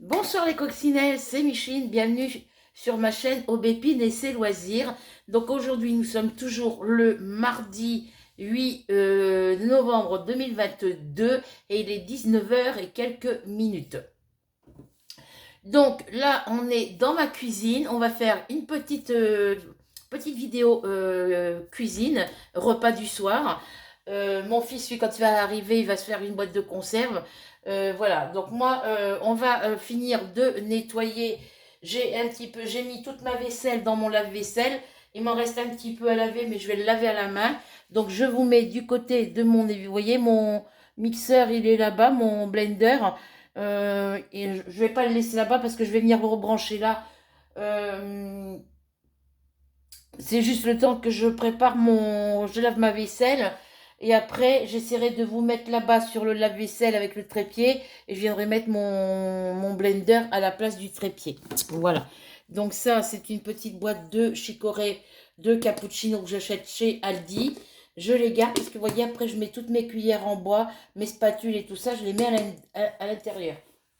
Bonsoir les coccinelles, c'est Micheline, bienvenue sur ma chaîne Aubépine et ses loisirs. Donc aujourd'hui nous sommes toujours le mardi 8 novembre 2022 et il est 19h et quelques minutes. Donc là on est dans ma cuisine, on va faire une petite vidéo cuisine, repas du soir. Mon fils, lui, quand il va arriver, il va se faire une boîte de conserve. Voilà, donc moi, on va finir de nettoyer. J'ai mis toute ma vaisselle dans mon lave-vaisselle. Il m'en reste un petit peu à laver, mais je vais le laver à la main. Donc je vous mets du côté de mon, vous voyez, mon mixeur, il est là-bas, mon blender. Et je vais pas le laisser là-bas parce que je vais venir le rebrancher là. Euh, c'est juste le temps que je prépare je lave ma vaisselle. Et après, j'essaierai de vous mettre là-bas sur le lave-vaisselle avec le trépied. Et je viendrai mettre mon blender à la place du trépied. Voilà. Donc ça, c'est une petite boîte de chicorée de cappuccino que j'achète chez Aldi. Je les garde parce que vous voyez, après, je mets toutes mes cuillères en bois, mes spatules et tout ça. Je les mets à l'intérieur.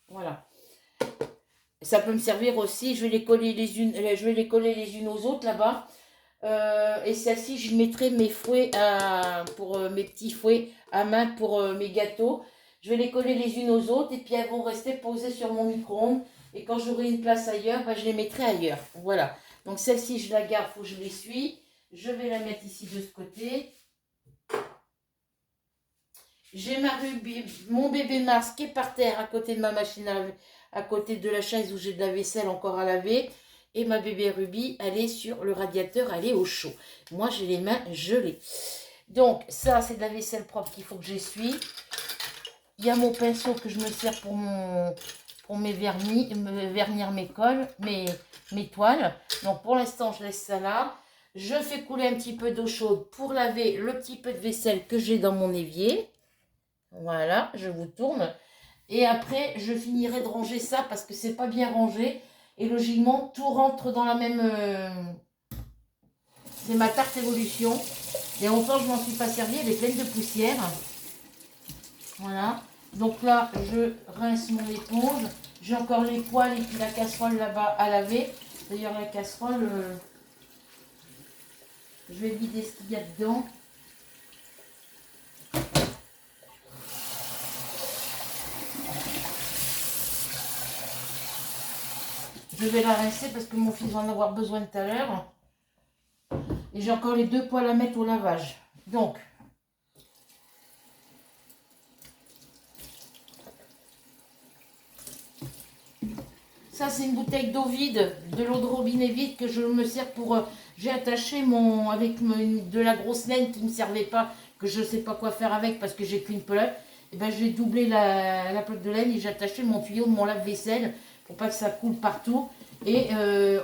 Voilà. Ça peut me servir aussi. Je vais les coller les unes aux autres là-bas. Et celle-ci, je mettrai mes fouets pour mes petits fouets à main pour mes gâteaux. Je vais les coller les unes aux autres et puis elles vont rester posées sur mon micro-ondes. Et quand j'aurai une place ailleurs, bah, je les mettrai ailleurs. Voilà. Donc celle-ci, je la garde, il faut que je l'essuie. Je vais la mettre ici de ce côté. J'ai mon bébé Mars qui est par terre à côté de ma machine à laver, à côté de la chaise où j'ai de la vaisselle encore à laver. Et ma bébé Ruby, elle est sur le radiateur, elle est au chaud. Moi, j'ai les mains gelées. Donc, ça, c'est de la vaisselle propre qu'il faut que j'essuie. Il y a mon pinceau que je me sers pour mes vernis, vernir mes cols, mes toiles. Donc, pour l'instant, je laisse ça là. Je fais couler un petit peu d'eau chaude pour laver le petit peu de vaisselle que j'ai dans mon évier. Voilà, je vous tourne. Et après, je finirai de ranger ça parce que c'est pas bien rangé. Et logiquement, tout rentre dans la même... c'est ma tarte évolution. Il y a longtemps, je m'en suis pas servi. Elle est pleine de poussière. Voilà. Donc là, je rince mon éponge. J'ai encore les poêles et puis la casserole là-bas à laver. D'ailleurs, la casserole, je vais vider ce qu'il y a dedans. Je vais la rincer parce que mon fils va en avoir besoin tout à l'heure. Et j'ai encore les deux poêles à mettre au lavage. Donc, ça c'est une bouteille d'eau vide, de l'eau de robinet vide que je me sers pour... j'ai attaché de la grosse laine qui ne me servait pas, que je ne sais pas quoi faire avec parce que j'ai qu'une pelote. Et ben j'ai doublé la pelote de laine et j'ai attaché mon tuyau de mon lave-vaisselle pour pas que ça coule partout. Et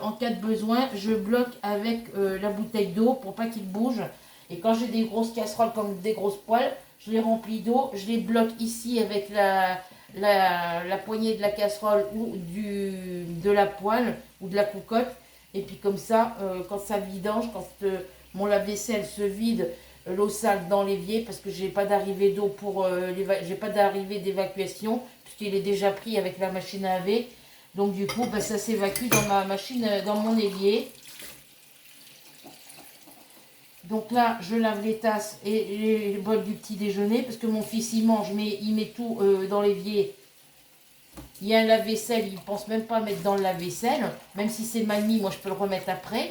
en cas de besoin, je bloque avec la bouteille d'eau pour pas qu'il bouge. Et quand j'ai des grosses casseroles comme des grosses poêles, je les remplis d'eau, je les bloque ici avec la poignée de la casserole ou de la poêle ou de la cocotte. Et puis comme ça, quand ça vidange, quand mon lave-vaisselle se vide, l'eau sale dans l'évier, parce que j'ai pas d'arrivée d'eau j'ai pas d'arrivée d'évacuation, puisqu'il est déjà pris avec la machine à laver. Donc du coup, bah, ça s'évacue dans ma machine, dans mon évier. Donc là, je lave les tasses et les bols du petit déjeuner, parce que mon fils, il mange, mais il met tout dans l'évier. Il y a un lave-vaisselle, il ne pense même pas mettre dans le lave-vaisselle. Même si c'est mal mis, moi je peux le remettre après.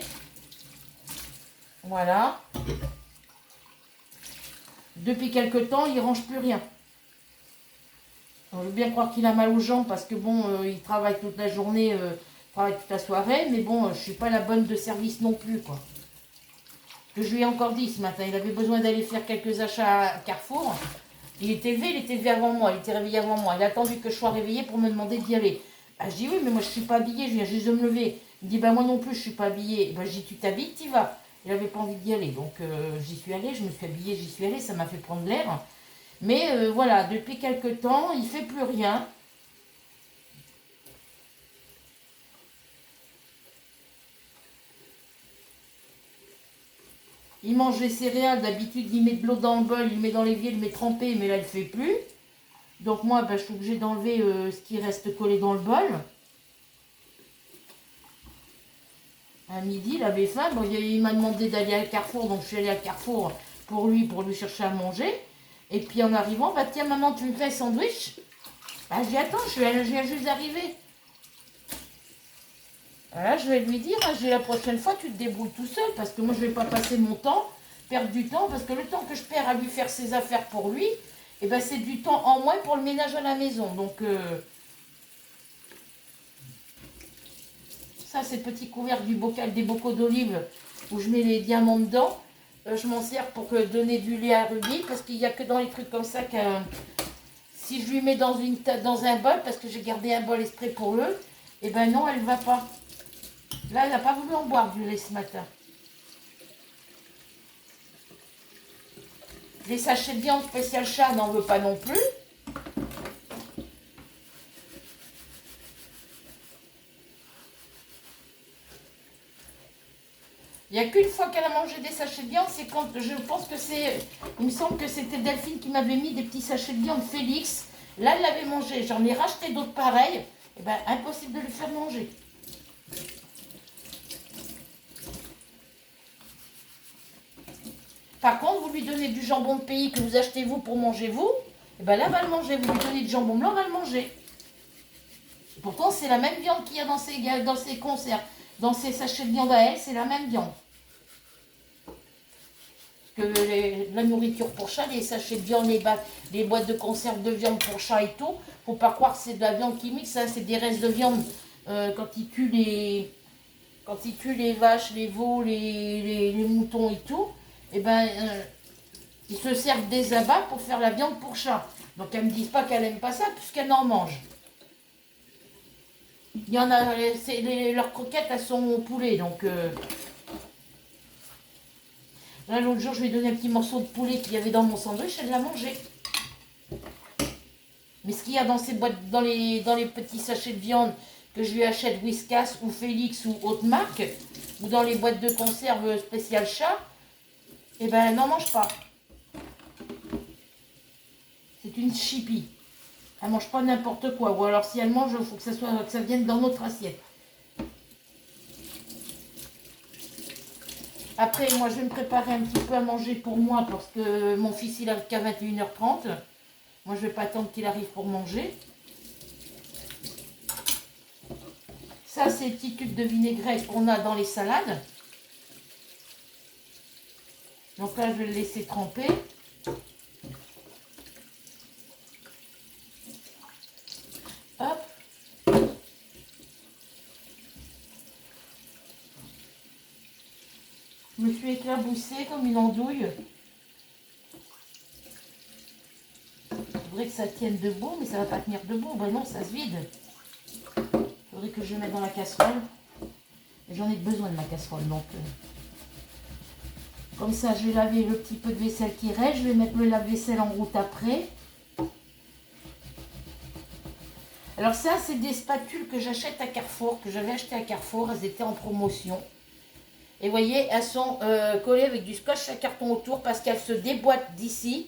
Voilà. Depuis quelque temps, il ne range plus rien. On veut bien croire qu'il a mal aux jambes parce que bon, il travaille toute la journée, travaille toute la soirée. Mais bon, je ne suis pas la bonne de service non plus, quoi. Que je lui ai encore dit ce matin, il avait besoin d'aller faire quelques achats à Carrefour. Il était levé avant moi, il était réveillé avant moi. Il a attendu que je sois réveillée pour me demander d'y aller. Bah, je dis oui, mais moi je suis pas habillée, je viens juste de me lever. Il me dit bah moi non plus je suis pas habillée. Bah, je dis tu t'habilles, t'y vas. Il avait pas envie d'y aller, donc j'y suis allée, je me suis habillée, j'y suis allée, ça m'a fait prendre l'air. Mais voilà, depuis quelque temps, il fait plus rien. Il mange les céréales, d'habitude il met de l'eau dans le bol, il met dans l'évier, il met trempé, mais là il ne fait plus. Donc moi, ben, je suis obligée d'enlever ce qui reste collé dans le bol. À midi, il avait faim. Bon, il m'a demandé d'aller à Carrefour, donc je suis allée à Carrefour pour lui chercher à manger. Et puis en arrivant, bah tiens maman, tu me fais un sandwich? Ah, j'ai attends, je viens juste d'arriver. Voilà, je vais lui dire, hein, la prochaine fois, tu te débrouilles tout seul, parce que moi, je ne vais pas passer mon temps, perdre du temps, parce que le temps que je perds à lui faire ses affaires pour lui, eh ben, c'est du temps en moins pour le ménage à la maison. Donc, ça, c'est le petit couvercle du bocal des bocaux d'olive, où je mets les diamants dedans. Je m'en sers pour donner du lait à Ruby, parce qu'il n'y a que dans les trucs comme ça que si je lui mets dans un bol, parce que j'ai gardé un bol exprès pour eux, eh ben non, elle ne va pas. Là, elle n'a pas voulu en boire du lait ce matin. Les sachets de viande spécial chat, n'en veut pas non plus. Il n'y a qu'une fois qu'elle a mangé des sachets de viande, c'est quand, je pense que c'est, il me semble que c'était Delphine qui m'avait mis des petits sachets de viande Félix. Là, elle l'avait mangé. J'en ai racheté d'autres pareils. Et ben, impossible de le faire manger. Par contre, vous lui donnez du jambon de pays que vous achetez vous pour manger vous, et ben là, elle va le manger. Vous lui donnez du jambon blanc, elle va le manger. Pourtant, c'est la même viande qu'il y a dans ses conserves. Dans ses sachets de viande à elle, c'est la même viande. Que la nourriture pour chat, les sachets de viande, les boîtes de conserve de viande pour chat et tout, faut pas croire que c'est de la viande qui mixe, hein, c'est des restes de viande quand ils tuent les vaches, les veaux, les moutons et tout, et ben ils se servent des abats pour faire la viande pour chat. Donc elles me disent pas qu'elle aime pas ça puisqu'elle en mange. Il y en a, leurs croquettes elles sont au poulet, donc là, l'autre jour, je lui ai donné un petit morceau de poulet qu'il y avait dans mon sandwich, elle l'a mangé. Mais ce qu'il y a dans ces boîtes, dans les petits sachets de viande que je lui achète Whiskas ou Félix ou autre marque, ou dans les boîtes de conserve spécial chat, eh ben, elle n'en mange pas. C'est une chipie. Elle mange pas n'importe quoi. Ou alors, si elle mange, il faut que ça vienne dans notre assiette. Après, moi, je vais me préparer un petit peu à manger pour moi parce que mon fils, il arrive qu'à 21h30. Moi, je ne vais pas attendre qu'il arrive pour manger. Ça, c'est les petits tubes de vinaigrette qu'on a dans les salades. Donc là, je vais le laisser tremper. Hop. Je me suis éclaboussée comme une andouille. Il faudrait que ça tienne debout, mais ça ne va pas tenir debout. Ben non, ça se vide. Il faudrait que je le mette dans la casserole. J'en ai besoin de ma casserole, donc... Comme ça, je vais laver le petit peu de vaisselle qui reste. Je vais mettre le lave-vaisselle en route après. Alors ça, c'est des spatules que j'achète à Carrefour, que j'avais acheté à Carrefour. Elles étaient en promotion. Et vous voyez, elles sont collées avec du scotch à carton autour parce qu'elles se déboîtent d'ici.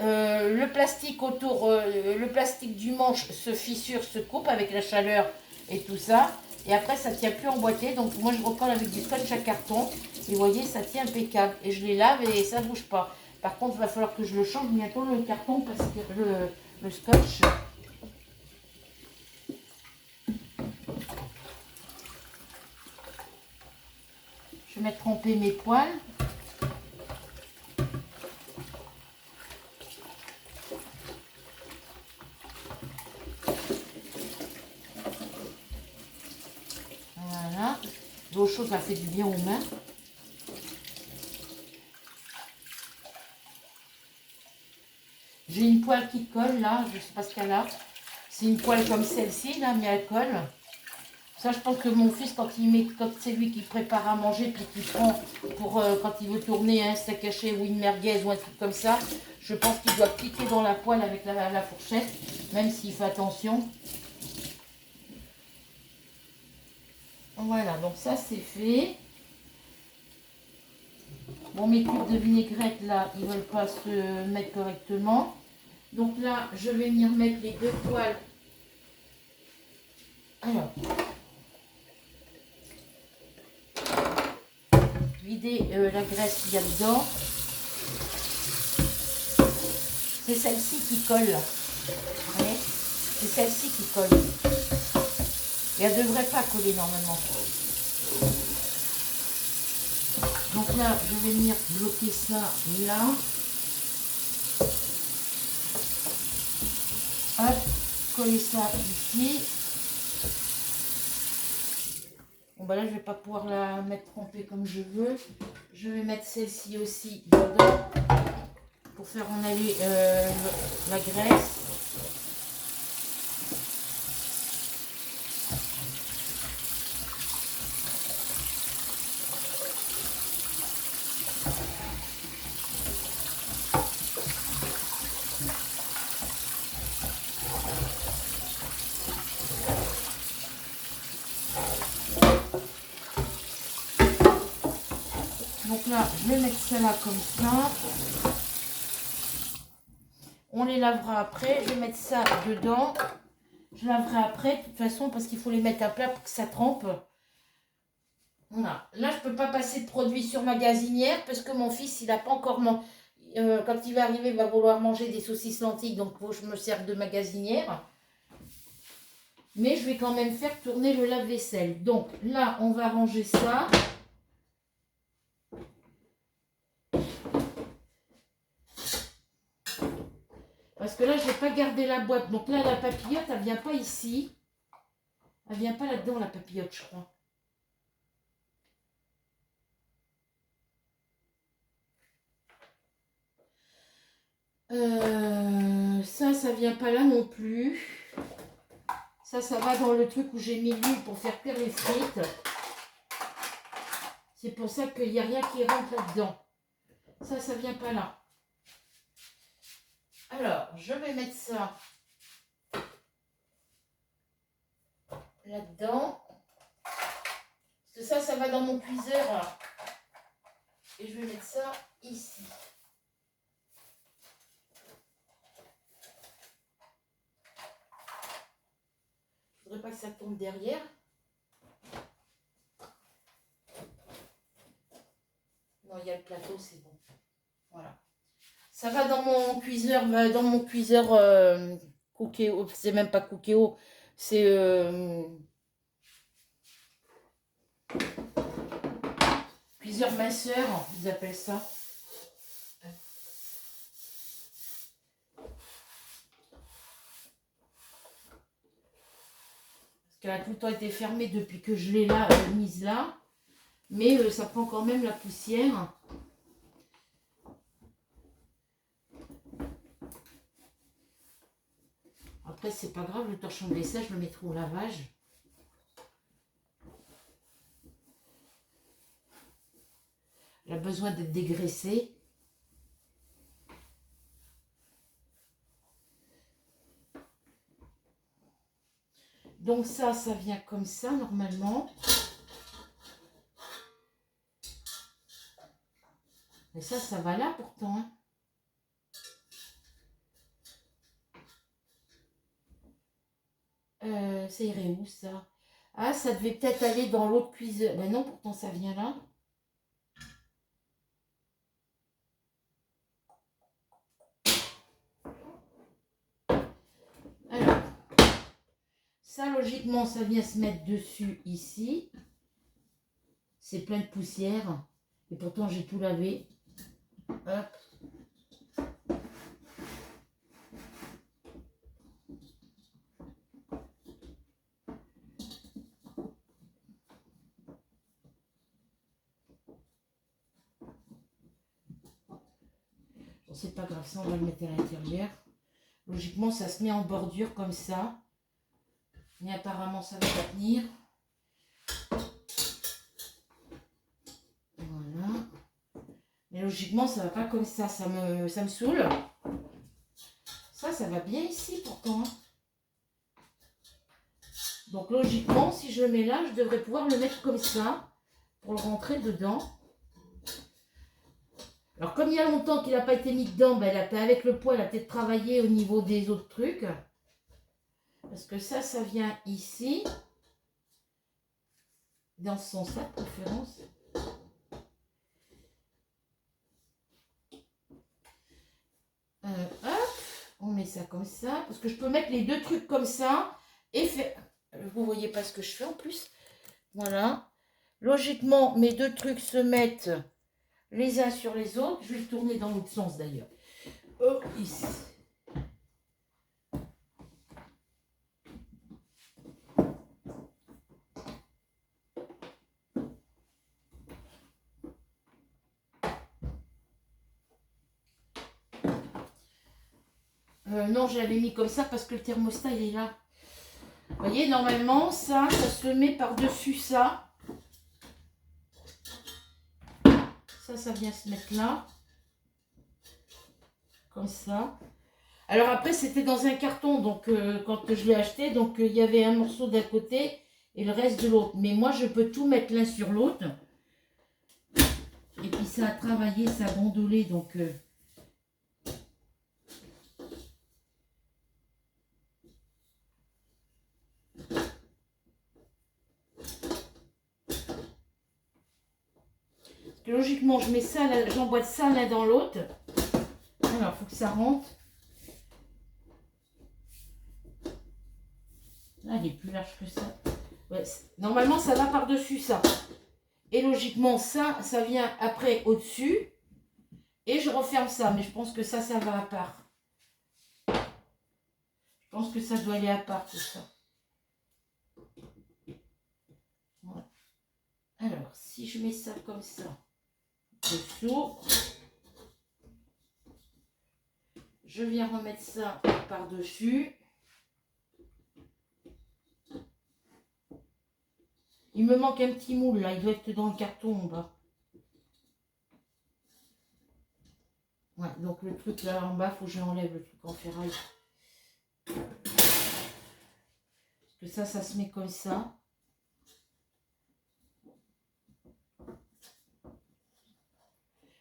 Le plastique autour, le plastique du manche se fissure, se coupe avec la chaleur et tout ça. Et après, ça ne tient plus emboîté. Donc moi, je recolle avec du scotch à carton. Et vous voyez, ça tient impeccable. Et je les lave et ça ne bouge pas. Par contre, il va falloir que je le change bientôt le carton parce que le scotch... Je vais mettre tremper mes poils. Voilà. L'eau chaude, ça fait du bien aux mains. J'ai une poêle qui colle là, je ne sais pas ce qu'elle a. C'est une poêle comme celle-ci là, mais elle colle. Ça, je pense que mon fils, quand c'est lui qui prépare à manger, puis qu'il prend pour quand il veut tourner un steak haché ou une merguez ou un truc comme ça, je pense qu'il doit piquer dans la poêle avec la fourchette, même s'il fait attention. Voilà, donc ça c'est fait. Bon, mes cubes de vinaigrette là, ils ne veulent pas se mettre correctement. Donc là, je vais venir mettre les deux poils. Alors, vider la graisse qu'il y a dedans. C'est celle-ci qui colle. Ouais, c'est celle-ci qui colle. Et elle ne devrait pas coller normalement. Donc là, je vais venir bloquer ça là. Hop, coller ça ici. Bon bah là, je vais pas pouvoir la mettre trempée comme je veux. Je vais mettre celle-ci aussi dedans pour faire en aller la graisse. Donc là, je vais mettre ça là comme ça. On les lavera après. Je vais mettre ça dedans. Je laverai après, de toute façon, parce qu'il faut les mettre à plat pour que ça trempe. Voilà. Là, je ne peux pas passer de produit sur ma gazinière parce que mon fils, il n'a pas encore mangé. Quand il va arriver, il va vouloir manger des saucisses lentilles. Donc, il faut que je me serve de ma gazinière. Mais je vais quand même faire tourner le lave-vaisselle. Donc, là, on va ranger ça. Parce que là, je n'ai pas gardé la boîte. Donc là, la papillote, elle ne vient pas ici. Elle ne vient pas là-dedans, la papillote, je crois. Ça vient pas là non plus. Ça va dans le truc où j'ai mis l'huile pour faire cuire les frites. C'est pour ça qu'il n'y a rien qui rentre là-dedans. Ça vient pas là. Alors, je vais mettre ça là-dedans. Parce que ça va dans mon cuiseur. Et je vais mettre ça ici. Je voudrais pas que ça tombe derrière. Non, il y a le plateau, c'est bon. Voilà. Ça va dans mon cuiseur, Cookéo. C'est même pas Cookéo, c'est cuiseur minceur, ils appellent ça. Parce qu'elle a tout le temps été fermée depuis que je l'ai là, mise là. Mais ça prend quand même la poussière. Après, c'est pas grave, le torchon de vaisselle, je le mettrai au lavage. Elle a besoin d'être dégraissée. Donc ça vient comme ça, normalement. Mais ça va là, pourtant, hein. Ça irait où, ça? Ah, ça devait peut-être aller dans l'autre cuiseur. Mais non, pourtant, ça vient là. Alors, ça, logiquement, ça vient se mettre dessus, ici. C'est plein de poussière. Et pourtant, j'ai tout lavé. Hop. Bon, c'est pas grave, ça, on va le mettre à l'intérieur. Logiquement, ça se met en bordure comme ça. Mais apparemment, ça va pas tenir. Voilà. Mais logiquement, ça va pas comme ça. Ça me saoule. Ça va bien ici pourtant. Donc logiquement, si je le mets là, je devrais pouvoir le mettre comme ça pour le rentrer dedans. Alors, comme il y a longtemps qu'il n'a pas été mis dedans, ben, avec le poids, elle a peut-être travaillé au niveau des autres trucs. Parce que ça vient ici. Dans ce sens-là, de préférence. Hop, on met ça comme ça. Parce que je peux mettre les deux trucs comme ça. Et faire... Vous voyez pas ce que je fais en plus. Voilà. Logiquement, mes deux trucs se mettent les uns sur les autres. Je vais le tourner dans l'autre sens d'ailleurs. Oh, ici. Non, je l'avais mis comme ça parce que le thermostat, il est là. Vous voyez, normalement, ça se met par-dessus ça. Ça vient se mettre là. Comme ça. Alors après, c'était dans un carton, donc quand je l'ai acheté, donc il y avait un morceau d'un côté et le reste de l'autre. Mais moi, je peux tout mettre l'un sur l'autre. Et puis ça a travaillé, ça a gondolé, donc... Parce que logiquement, je mets ça, j'emboîte ça l'un dans l'autre. Alors, il faut que ça rentre. Là, il est plus large que ça. Ouais, normalement, ça va par-dessus ça. Et logiquement, ça vient après au-dessus. Et je referme ça. Mais je pense que ça va à part. Je pense que ça doit aller à part, tout ça. Voilà. Alors, si je mets ça comme ça, dessous, je viens remettre ça par-dessus. Il me manque un petit moule, là. Il doit être dans le carton, en bas. Ouais, donc le truc là en bas, il faut que j'enlève le truc en ferraille. Parce que ça se met comme ça.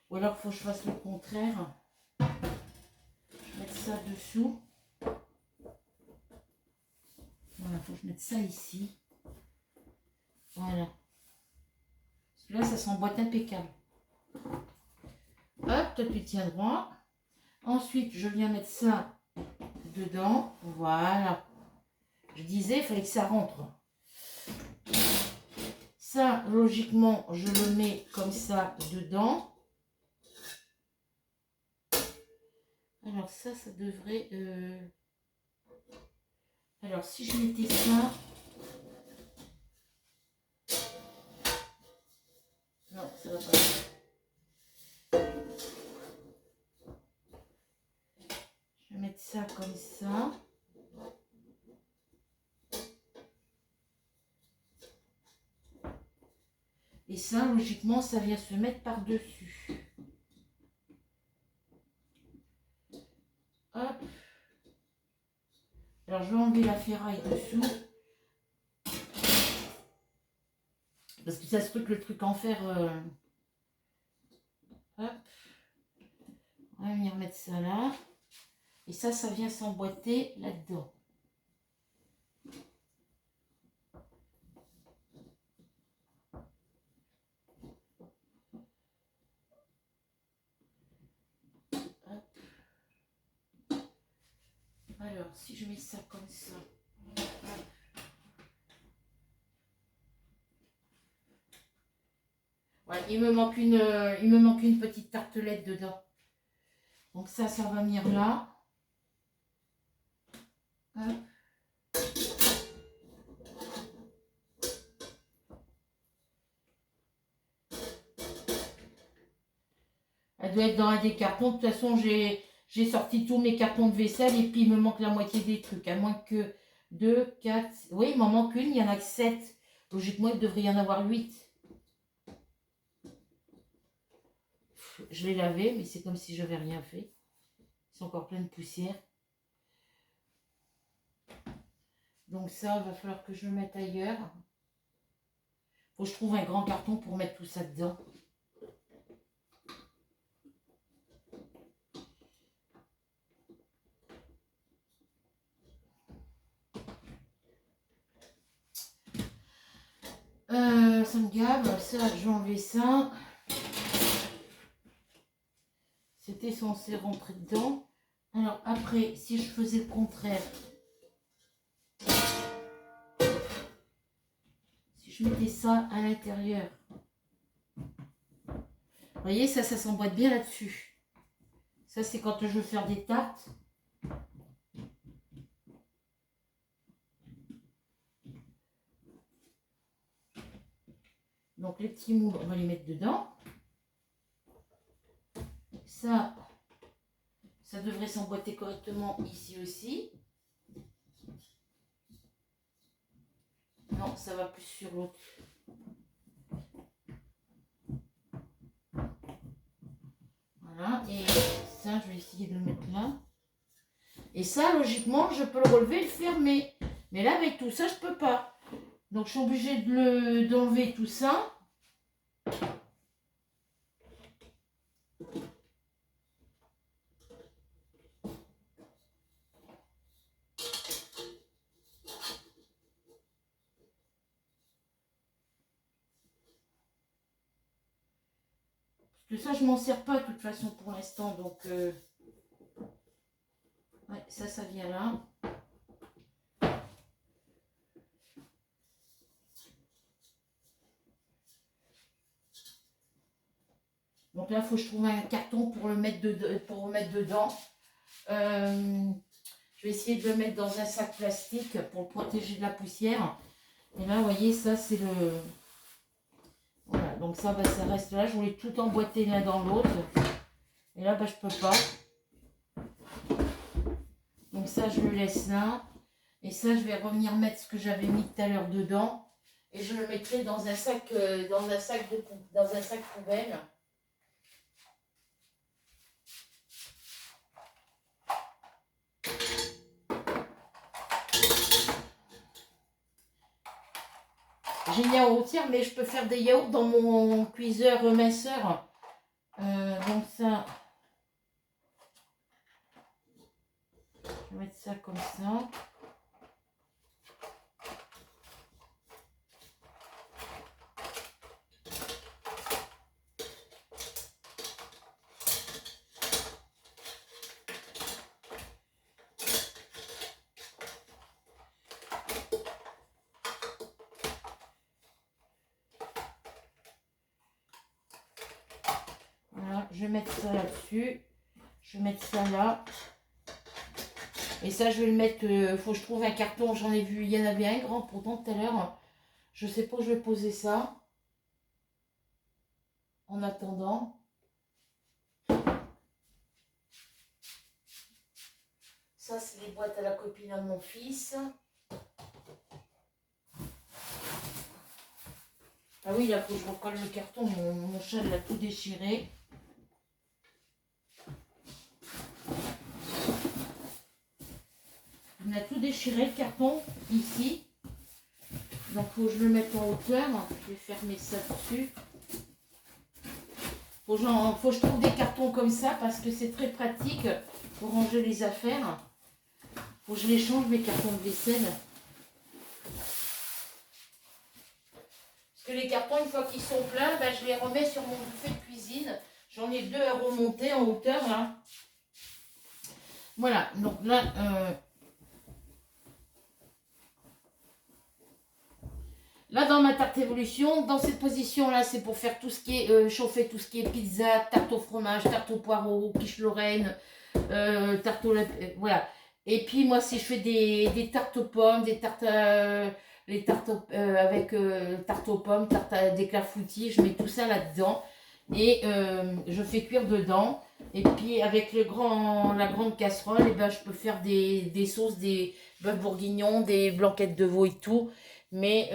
Ou alors, il faut que je fasse le contraire. Je vais mettre ça dessous. Voilà, il faut que je mette ça ici. Voilà. Parce que là, ça s'emboîte impeccable. Hop, toi, tu tiens droit. Ensuite, je viens mettre ça dedans. Voilà. Je disais, il fallait que ça rentre. Ça, logiquement, je le mets comme ça dedans. Alors ça devrait... Alors, si je mettais ça... Non, ça va pas. Je vais mettre ça comme ça. Et ça, logiquement, ça vient se mettre par-dessus. Hop. Alors, je vais enlever la ferraille dessous. Parce que ça se peut que le truc en fer... Hop. On va venir mettre ça là. Et ça vient s'emboîter là-dedans. Alors, si je mets ça comme ça. Ouais, il me manque une petite tartelette dedans. Donc ça va venir là. Hop. Elle doit être dans un des cartons. De toute façon, j'ai sorti tous mes cartons de vaisselle et puis il me manque la moitié des trucs. À moins que 2, 4... Oui, il m'en manque une, il n'y en a que 7. Logiquement, il devrait y en avoir 8. Je l'ai lavé, mais c'est comme si je n'avais rien fait. C'est encore plein de poussière. Donc ça, il va falloir que je le mette ailleurs. Faut que je trouve un grand carton pour mettre tout ça dedans. ça me gave. Ça, je vais enlever ça. C'était censé rentrer dedans. Alors après, si je faisais le contraire, si je mettais ça à l'intérieur, vous voyez, ça s'emboîte bien là-dessus. Ça, c'est quand je veux faire des tartes. Donc les petits moules, on va les mettre dedans. Ça devrait s'emboîter correctement ici aussi. Non, ça va plus sur l'autre. Voilà, et ça, je vais essayer de le mettre là. Et ça, logiquement, je peux le relever et le fermer. Mais là, avec tout ça, je peux pas. Donc, je suis obligée d'enlever tout ça. Parce que ça, je m'en sers pas de toute façon pour l'instant. Donc, ouais, ça vient là. Donc là, il faut que je trouve un carton pour le mettre, dedans. Je vais essayer de le mettre dans un sac plastique pour le protéger de la poussière. Et là, vous voyez, ça, c'est le... Voilà, donc ça, bah, ça reste là. Je voulais tout emboîter l'un dans l'autre. Et là, bah, je peux pas. Donc ça, je le laisse là. Et ça, je vais revenir mettre ce que j'avais mis tout à l'heure dedans. Et je le mettrai dans un sac, poubelle. J'ai une yaourtière, mais je peux faire des yaourts dans mon cuiseur minceur. Donc ça, je vais mettre ça comme ça. Je vais mettre ça là-dessus. Je vais mettre ça là. Et ça, je vais le mettre... faut que je trouve un carton. J'en ai vu. Il y en avait un grand pourtant tout à l'heure. Je sais pas où je vais poser ça. En attendant. Ça, c'est les boîtes à la copine à mon fils. Ah oui, là, faut que je recolle le carton. Mon chat l'a tout déchiré. On a tout déchiré le carton ici. Donc il faut que je le mette en hauteur. Je vais fermer ça dessus. Faut que je trouve des cartons comme ça parce que c'est très pratique pour ranger les affaires. Faut que je les change mes cartons de vaisselle. Parce que les cartons, une fois qu'ils sont pleins, ben, je les remets sur mon buffet de cuisine. J'en ai 2 à remonter en hauteur là. Voilà, donc là... Là, dans ma tarte évolution, dans cette position-là, c'est pour faire tout ce qui est chauffer tout ce qui est pizza, tarte au fromage, tarte au poireau, quiche Lorraine, tarte au voilà. Et puis moi, si je fais des tartes aux pommes, des tartes, les tartes avec tarte aux pommes, des clafoutis, je mets tout ça là-dedans et je fais cuire dedans. Et puis avec la grande casserole, et ben, je peux faire des sauces, des bœufs bourguignons, des blanquettes de veau et tout. Mais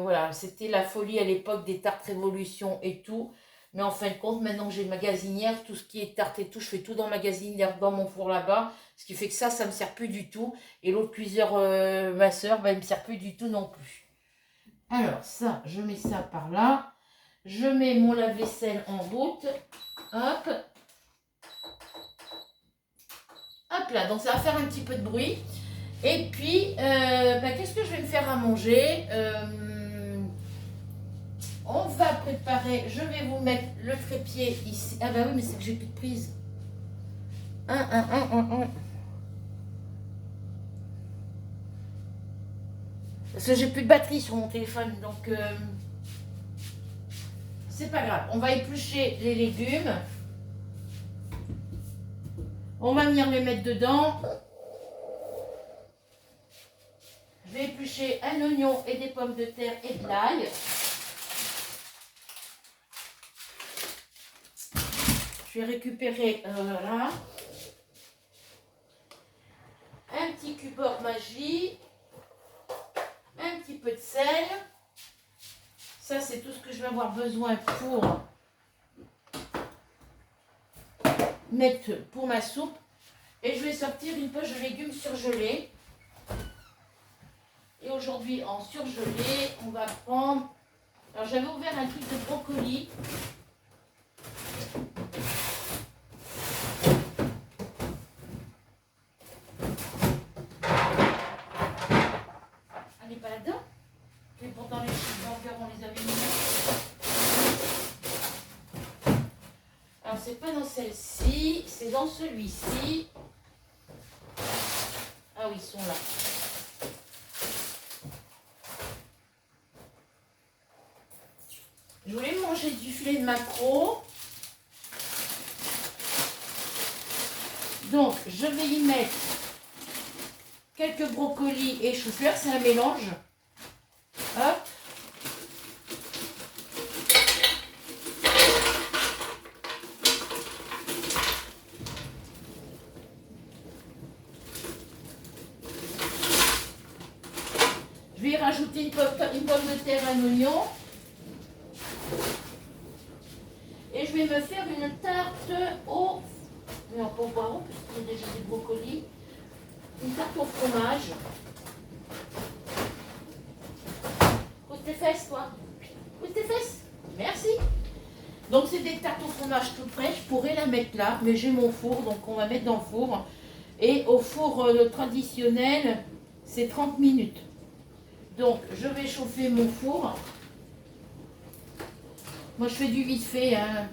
voilà, c'était la folie à l'époque des tartes révolution et tout. Mais en fin de compte, maintenant que j'ai une magasinière, tout ce qui est tarte et tout, je fais tout dans la magasinière, dans mon four là-bas. Ce qui fait que ça me sert plus du tout. Et l'autre cuiseur, ma soeur, ben, il me sert plus du tout non plus. Alors ça, je mets ça par là. Je mets mon lave-vaisselle en route. Hop. Hop là, donc ça va faire un petit peu de bruit. Et puis, qu'est-ce que je vais me faire à manger? on va préparer, je vais vous mettre le trépied ici. Ah bah oui, mais c'est que j'ai plus de prise. Parce que j'ai plus de batterie sur mon téléphone, donc c'est pas grave. On va éplucher les légumes. On va venir les mettre dedans. Je vais éplucher un oignon et des pommes de terre et de l'ail. Je vais récupérer là un petit cubord magie, un petit peu de sel. Ça, c'est tout ce que je vais avoir besoin pour mettre pour ma soupe. Et je vais sortir une poche de légumes surgelés. Et aujourd'hui, en surgelé, on va prendre... Alors, j'avais ouvert un truc de brocoli. Elle n'est pas là-dedans. Et pourtant, les cheeseburgers, on les avait mis. Alors, c'est pas dans celle-ci, c'est dans celui-ci. Ah oui, ils sont là. Je voulais manger du filet de maquereau. Donc, je vais y mettre quelques brocolis et chou-fleur. C'est un mélange. Hop. Je vais y rajouter une pomme de terre, un oignon. Et je vais me faire une tarte au... Non, pas au poireau, parce qu'il y a déjà des brocolis. Une tarte au fromage. Pousse tes fesses, toi. Pousse tes fesses. Merci. Donc, c'est des tartes au fromage toutes prêtes. Je pourrais la mettre là, mais j'ai mon four, donc on va mettre dans le four. Et au four traditionnel, c'est 30 minutes. Donc, je vais chauffer mon four. Moi, je fais du vite fait. Hein.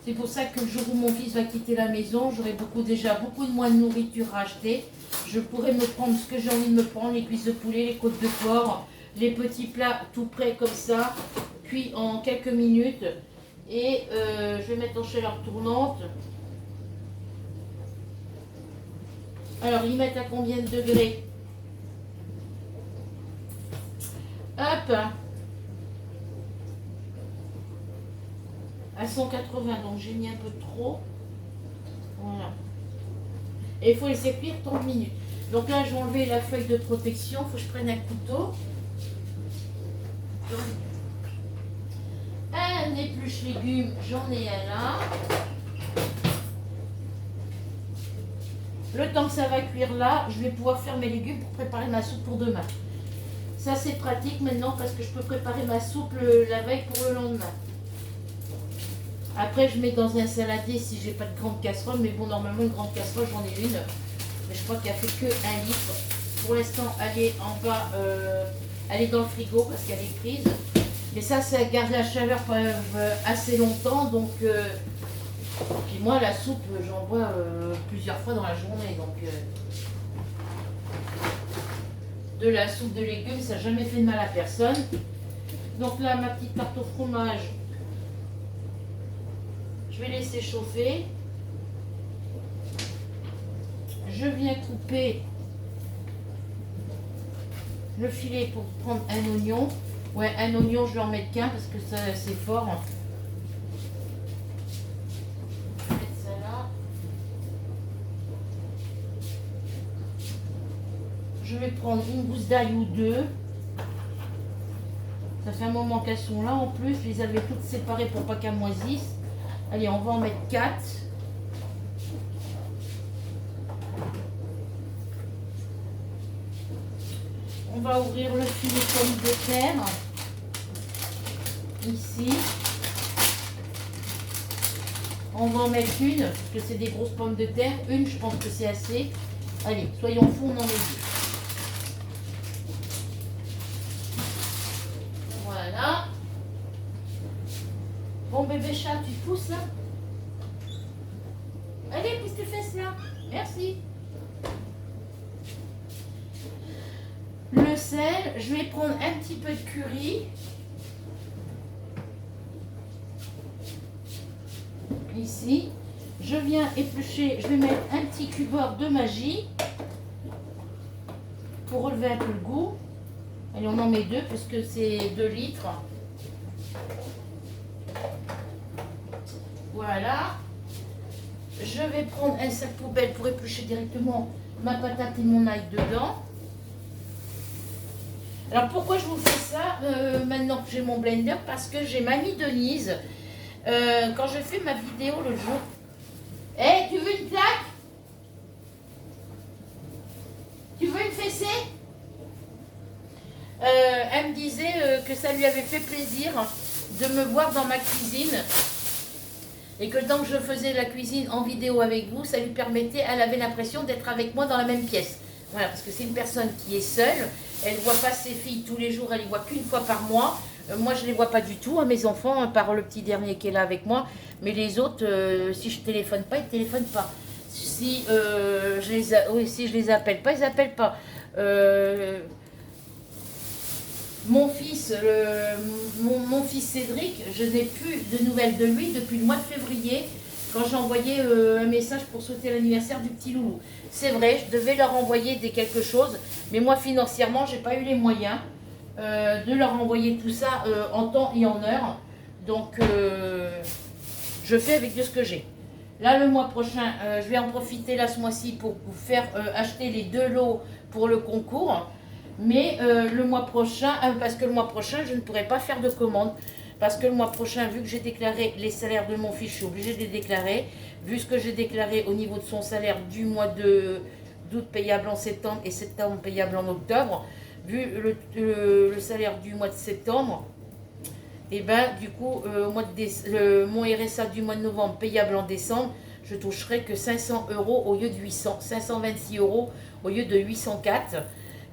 C'est pour ça que le jour où mon fils va quitter la maison, j'aurai déjà beaucoup de moins de nourriture à acheter. Je pourrai me prendre ce que j'ai envie de me prendre, les cuisses de poulet, les côtes de porc, les petits plats tout prêts comme ça, cuits en quelques minutes. Et je vais mettre en chaleur tournante. Alors, ils mettent à combien de degrés? Hop! À 180, donc j'ai mis un peu trop. Voilà. Et il faut laisser cuire 30 minutes. Donc là, je vais enlever la feuille de protection. Il faut que je prenne un couteau. Un épluche légumes, j'en ai un là. Le temps que ça va cuire là, je vais pouvoir faire mes légumes pour préparer ma soupe pour demain. Ça, c'est pratique maintenant parce que je peux préparer ma soupe la veille pour le lendemain. Après, je mets dans un saladier si j'ai pas de grande casserole. Mais bon, normalement, une grande casserole, j'en ai une. Mais je crois qu'elle fait que 1 litre. Pour l'instant, elle est en bas, elle est dans le frigo parce qu'elle est prise. Mais ça garde la chaleur assez longtemps. Donc, puis moi, la soupe, j'en bois plusieurs fois dans la journée. Donc, de la soupe de légumes, ça n'a jamais fait de mal à personne. Donc là, ma petite tarte au fromage. Je vais laisser chauffer. Je viens couper le filet pour prendre un oignon. Ouais, un oignon, je vais en mettre qu'un parce que ça c'est fort. Je vais mettre ça là. Je vais prendre une gousse d'ail ou deux. Ça fait un moment qu'elles sont là en plus. Je les avais toutes séparées pour pas qu'elles moisissent. Allez, on va en mettre 4. On va ouvrir le filet de pommes de terre. Ici. On va en mettre une, parce que c'est des grosses pommes de terre. Une, je pense que c'est assez. Allez, soyons fous, on en met 2. Voilà. bébé chat, tu pousses là. Allez, pousse tes fesses là. Merci. Le sel, je vais prendre un petit peu de curry. Ici. Je viens éplucher, je vais mettre un petit cubeur de magie pour relever un peu le goût. Allez, on en met 2 parce que c'est 2 litres. Voilà. Je vais prendre un sac poubelle pour éplucher directement ma patate et mon ail dedans. Alors pourquoi je vous fais ça maintenant que j'ai mon blender? Parce que j'ai mamie Denise. Quand je fais ma vidéo le jour. Tu veux une plaque? Tu veux une fessée? Elle me disait que ça lui avait fait plaisir de me voir dans ma cuisine. Et que tant que je faisais la cuisine en vidéo avec vous, ça lui permettait, elle avait l'impression d'être avec moi dans la même pièce. Voilà, parce que c'est une personne qui est seule. Elle ne voit pas ses filles tous les jours, elle les voit qu'une fois par mois. Moi, je ne les vois pas du tout, mes enfants, par le petit dernier qui est là avec moi. Mais les autres, si je ne téléphone pas, ils ne téléphonent pas. Si, si je les appelle pas, ils n'appellent pas. Mon fils, mon fils Cédric, je n'ai plus de nouvelles de lui depuis le mois de février, quand j'ai envoyé un message pour souhaiter l'anniversaire du petit loulou. C'est vrai, je devais leur envoyer quelque chose, mais moi financièrement, j'ai pas eu les moyens de leur envoyer tout ça en temps et en heure. Donc, je fais avec de ce que j'ai. Là, le mois prochain, je vais en profiter là ce mois-ci pour vous faire acheter les 2 lots pour le concours. Mais le mois prochain, parce que le mois prochain, je ne pourrai pas faire de commande. Parce que le mois prochain, vu que j'ai déclaré les salaires de mon fils, je suis obligée de les déclarer. Vu ce que j'ai déclaré au niveau de son salaire du mois d'août payable en septembre et septembre payable en octobre, vu le salaire du mois de septembre, et ben du coup, mon RSA du mois de novembre payable en décembre, je toucherai que 500 € au lieu de 800, 526 € au lieu de 804.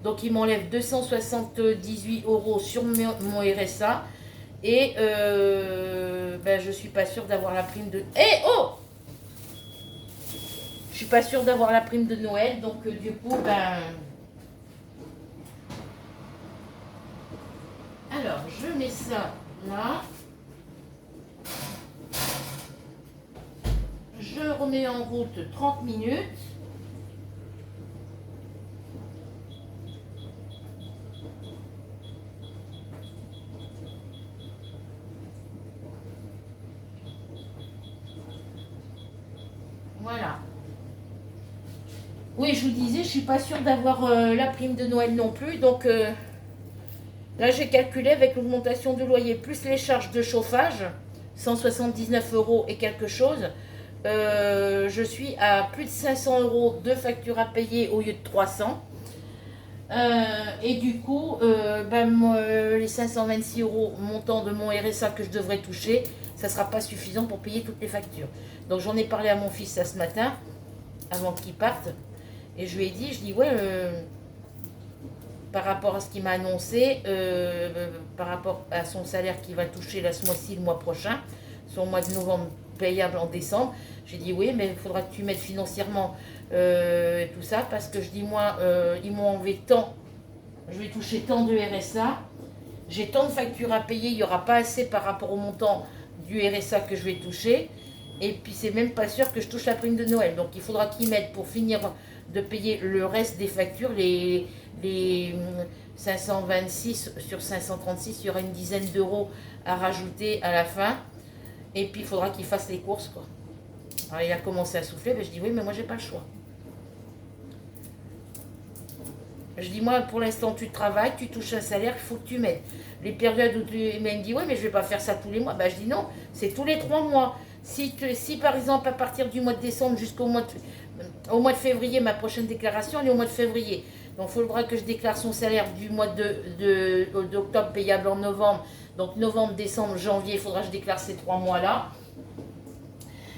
Donc, il m'enlève 278 € sur mon RSA. Et je suis pas sûre d'avoir la prime de... Je suis pas sûre d'avoir la prime de Noël. Donc, du coup, alors, je mets ça là. Je remets en route 30 minutes. Voilà. Oui, je vous disais, je suis pas sûre d'avoir la prime de Noël non plus. Donc, là, j'ai calculé avec l'augmentation du loyer, plus les charges de chauffage, 179 € et quelque chose. Je suis à plus de 500 € de facture à payer au lieu de 300. Et du coup, les 526 € montant de mon RSA que je devrais toucher, ça ne sera pas suffisant pour payer toutes les factures. Donc j'en ai parlé à mon fils ça ce matin, avant qu'il parte, et je lui ai dit, par rapport à ce qu'il m'a annoncé, par rapport à son salaire qu'il va toucher là, ce mois-ci, le mois prochain, son mois de novembre payable en décembre, j'ai dit oui, mais il faudra que tu m'aides financièrement tout ça, parce que je dis moi, ils m'ont enlevé tant, je vais toucher tant de RSA, j'ai tant de factures à payer, il n'y aura pas assez par rapport au montant du RSA que je vais toucher, et puis c'est même pas sûr que je touche la prime de Noël, donc il faudra qu'ils m'aident pour finir de payer le reste des factures, les 526 sur 536, il y aura une dizaine d'euros à rajouter à la fin, et puis il faudra qu'il fasse les courses, quoi. Alors il a commencé à souffler, je dis oui, mais moi j'ai pas le choix. Je dis moi pour l'instant tu travailles, tu touches un salaire, il faut que tu m'aides. Les périodes où il me dit oui, mais je vais pas faire ça tous les mois, je dis non, c'est tous les 3 mois. Si par exemple à partir du mois de décembre jusqu'au mois de février, ma prochaine déclaration elle est au mois de février. Donc il faudra que je déclare son salaire du mois d'octobre payable en novembre. Donc novembre, décembre, janvier, il faudra que je déclare ces 3 mois-là.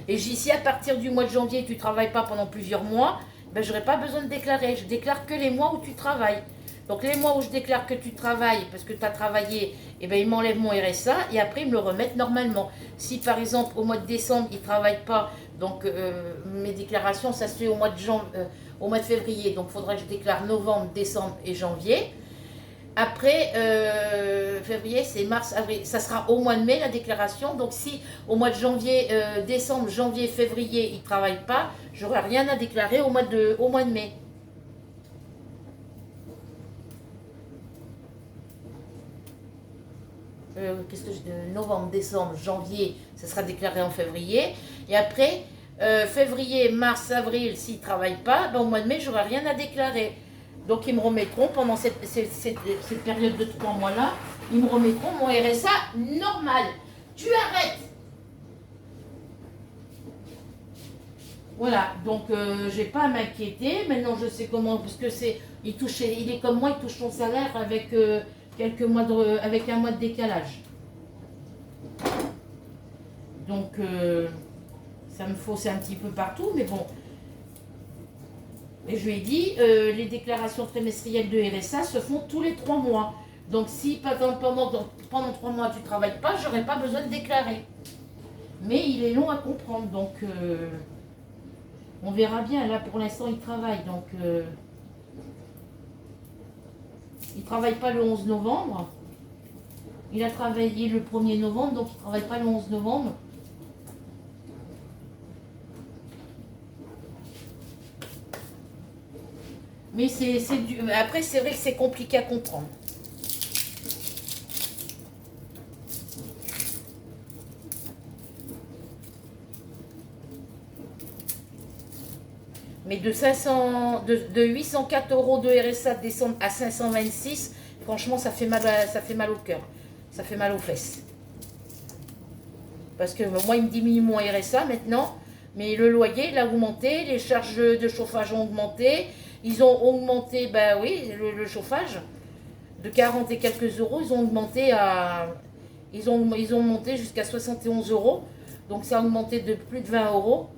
Et si à partir du mois de janvier tu ne travailles pas pendant plusieurs mois, je n'aurai pas besoin de déclarer. Je déclare que les mois où tu travailles. Donc les mois où je déclare que tu travailles, parce que tu as travaillé, eh ben, ils m'enlèvent mon RSA et après ils me le remettent normalement. Si par exemple au mois de décembre, ils ne travaillent pas, donc mes déclarations, ça se fait au mois au mois de février. Donc il faudra que je déclare novembre, décembre et janvier. Après, février, c'est mars, avril. Ça sera au mois de mai la déclaration. Donc si au mois de janvier, décembre, janvier, février, ils ne travaillent pas, j'aurai rien à déclarer au mois de mai. Qu'est-ce que novembre, décembre, janvier, ça sera déclaré en février. Et après, février, mars, avril, s'ils ne travaillent pas, ben, au mois de mai, j'aurai rien à déclarer. Donc ils me remettront pendant cette période de 3 mois-là, ils me remettront mon RSA normal. Tu arrêtes. Voilà, donc j'ai pas à m'inquiéter. Maintenant je sais comment, parce que il est comme moi, il touche son salaire avec quelques mois avec un mois de décalage. Donc ça me fausse un petit peu partout, mais bon. Et je lui ai dit, les déclarations trimestrielles de RSA se font tous les 3 mois. Donc si pendant 3 mois tu ne travailles pas, j'aurais pas besoin de déclarer. Mais il est long à comprendre, donc on verra bien. Là pour l'instant il travaille, donc il ne travaille pas le 11 novembre. Il a travaillé le 1er novembre, donc il ne travaille pas le 11 novembre. Mais après, c'est vrai que c'est compliqué à comprendre. Mais de 804 euros de RSA descendre à 526, franchement, ça fait mal au cœur. Ça fait mal aux fesses. Parce que moi, il me diminue mon RSA maintenant. Mais le loyer, il a augmenté. Les charges de chauffage ont augmenté. Ils ont augmenté, ben oui, le chauffage. De 40 et quelques euros, ils ont augmenté à... Ils ont monté jusqu'à 71 euros. Donc ça a augmenté de plus de 20 euros.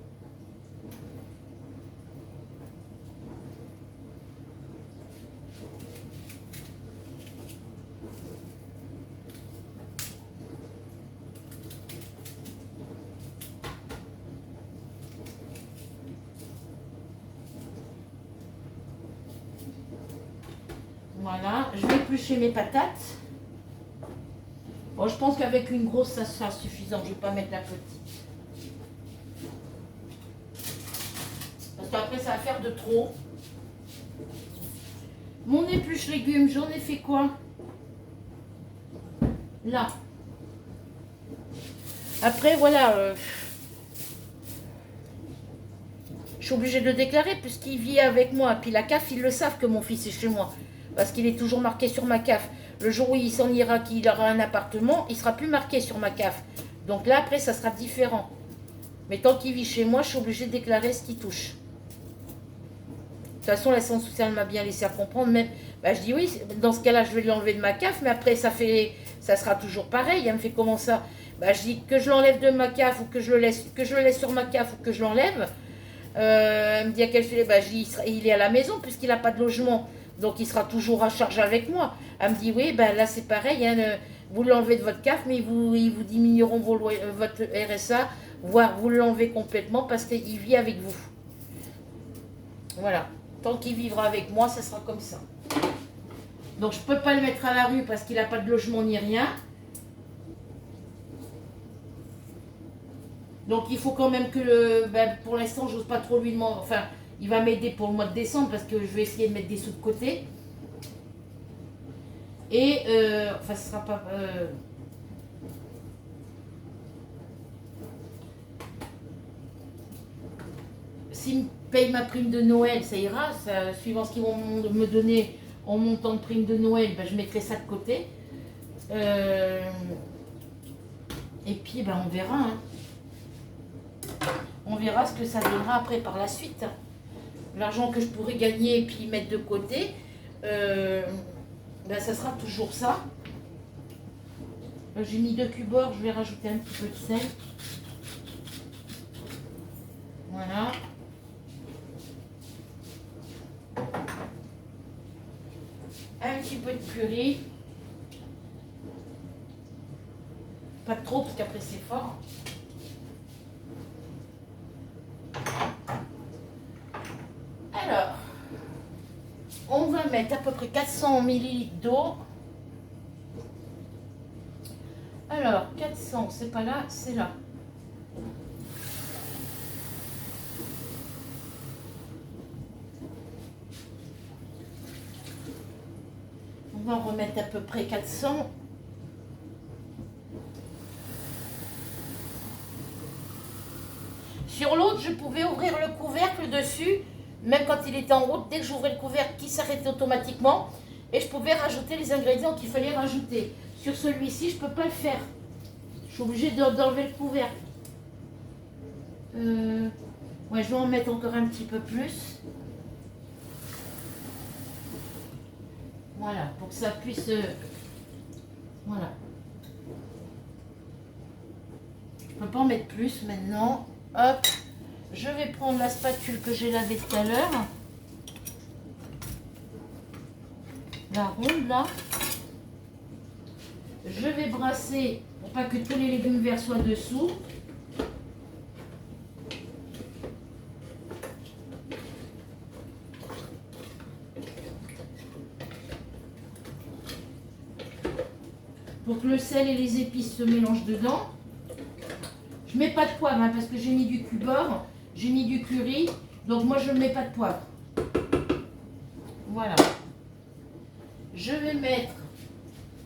Voilà, je vais éplucher mes patates. Bon, je pense qu'avec une grosse, ça sera suffisant. Je ne vais pas mettre la petite. Parce qu'après, ça va faire de trop. Mon épluche légumes, j'en ai fait quoi? Là. Après, voilà. Je suis obligée de le déclarer puisqu'il vit avec moi. Puis la CAF, ils le savent que mon fils est chez moi. Parce qu'il est toujours marqué sur ma CAF. Le jour où il s'en ira, qu'il aura un appartement, il ne sera plus marqué sur ma CAF. Donc là, après, ça sera différent. Mais tant qu'il vit chez moi, je suis obligée de déclarer ce qu'il touche. De toute façon, l'assistance sociale m'a bien laissé à comprendre. Même, bah, je dis oui, dans ce cas-là, je vais l'enlever de ma CAF. Mais après, ça sera toujours pareil. Elle me fait comment ça? Bah, je dis que je l'enlève de ma CAF ou que je le laisse sur ma CAF ou que je l'enlève. Elle me dit à quel sujet? Bah, je dis, il est à la maison puisqu'il n'a pas de logement. Donc il sera toujours à charge avec moi. Elle me dit oui, ben là c'est pareil, hein, vous l'enlevez de votre CAF, mais ils vous diminueront votre RSA, voire vous l'enlevez complètement parce qu'il vit avec vous. Voilà. Tant qu'il vivra avec moi, ça sera comme ça. Donc je ne peux pas le mettre à la rue parce qu'il n'a pas de logement ni rien. Donc il faut quand même que pour l'instant, j'ose pas trop lui demander. Enfin, il va m'aider pour le mois de décembre parce que je vais essayer de mettre des sous de côté. Et, enfin, ce sera pas... s'il me paye ma prime de Noël, ça ira. Suivant ce qu'ils vont me donner en montant de prime de Noël, ben, je mettrai ça de côté. Et puis, ben, on verra. Hein. On verra ce que ça donnera après par la suite. Hein. L'argent que je pourrais gagner et puis mettre de côté, ben ça sera toujours ça. J'ai mis 2 cubes or, je vais rajouter un petit peu de sel. Voilà. Un curry. Pas trop parce qu'après c'est fort. Alors, on va mettre à peu près 400 ml d'eau. Alors, 400, c'est pas là, c'est là. On va en remettre à peu près 400. Sur l'autre, je pouvais ouvrir le couvercle dessus, même quand il était en route. Dès que j'ouvrais le couvercle, il s'arrêtait automatiquement. Et je pouvais rajouter les ingrédients qu'il fallait rajouter. Sur celui-ci, je ne peux pas le faire. Je suis obligée d'enlever le couvercle. Ouais, je vais en mettre encore un petit peu plus. Voilà, pour que ça puisse... voilà. Je ne peux pas en mettre plus maintenant. Hop, je vais prendre la spatule que j'ai lavée tout à l'heure. La ronde là. Je vais brasser pour pas que tous les légumes verts soient dessous. Pour que le sel et les épices se mélangent dedans. Je mets pas de poivre hein, parce que j'ai mis du cubord, j'ai mis du curry, donc moi je ne mets pas de poivre. Voilà. Je vais mettre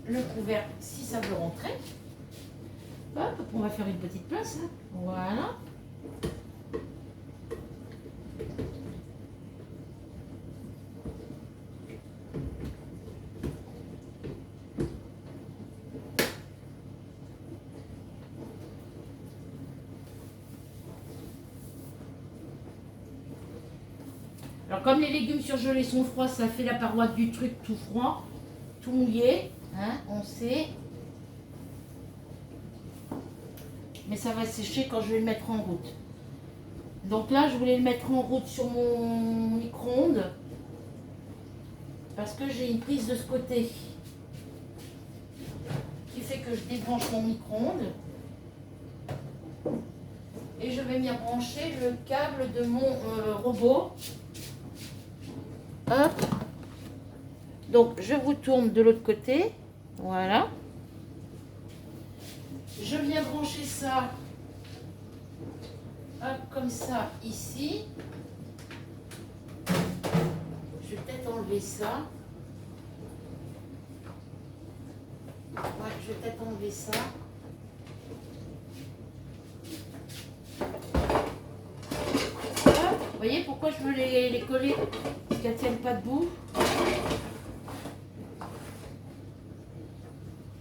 le couvercle si ça veut rentrer. Hop, on va faire une petite place. Hein. Voilà. Alors comme les légumes surgelés sont froids, ça fait la paroi du truc tout froid, tout mouillé, hein, on sait. Mais ça va sécher quand je vais le mettre en route. Donc là, je voulais le mettre en route sur mon micro-ondes parce que j'ai une prise de ce côté qui fait que je débranche mon micro-ondes et je vais m'y brancher le câble de mon robot. Hop. Donc je vous tourne de l'autre côté, voilà. Je viens brancher ça, hop, comme ça, ici. Je vais peut-être enlever ça. Ouais, je vais peut-être enlever ça. Hop. Vous voyez pourquoi je veux les coller, parce qu'elles ne tiennent pas debout.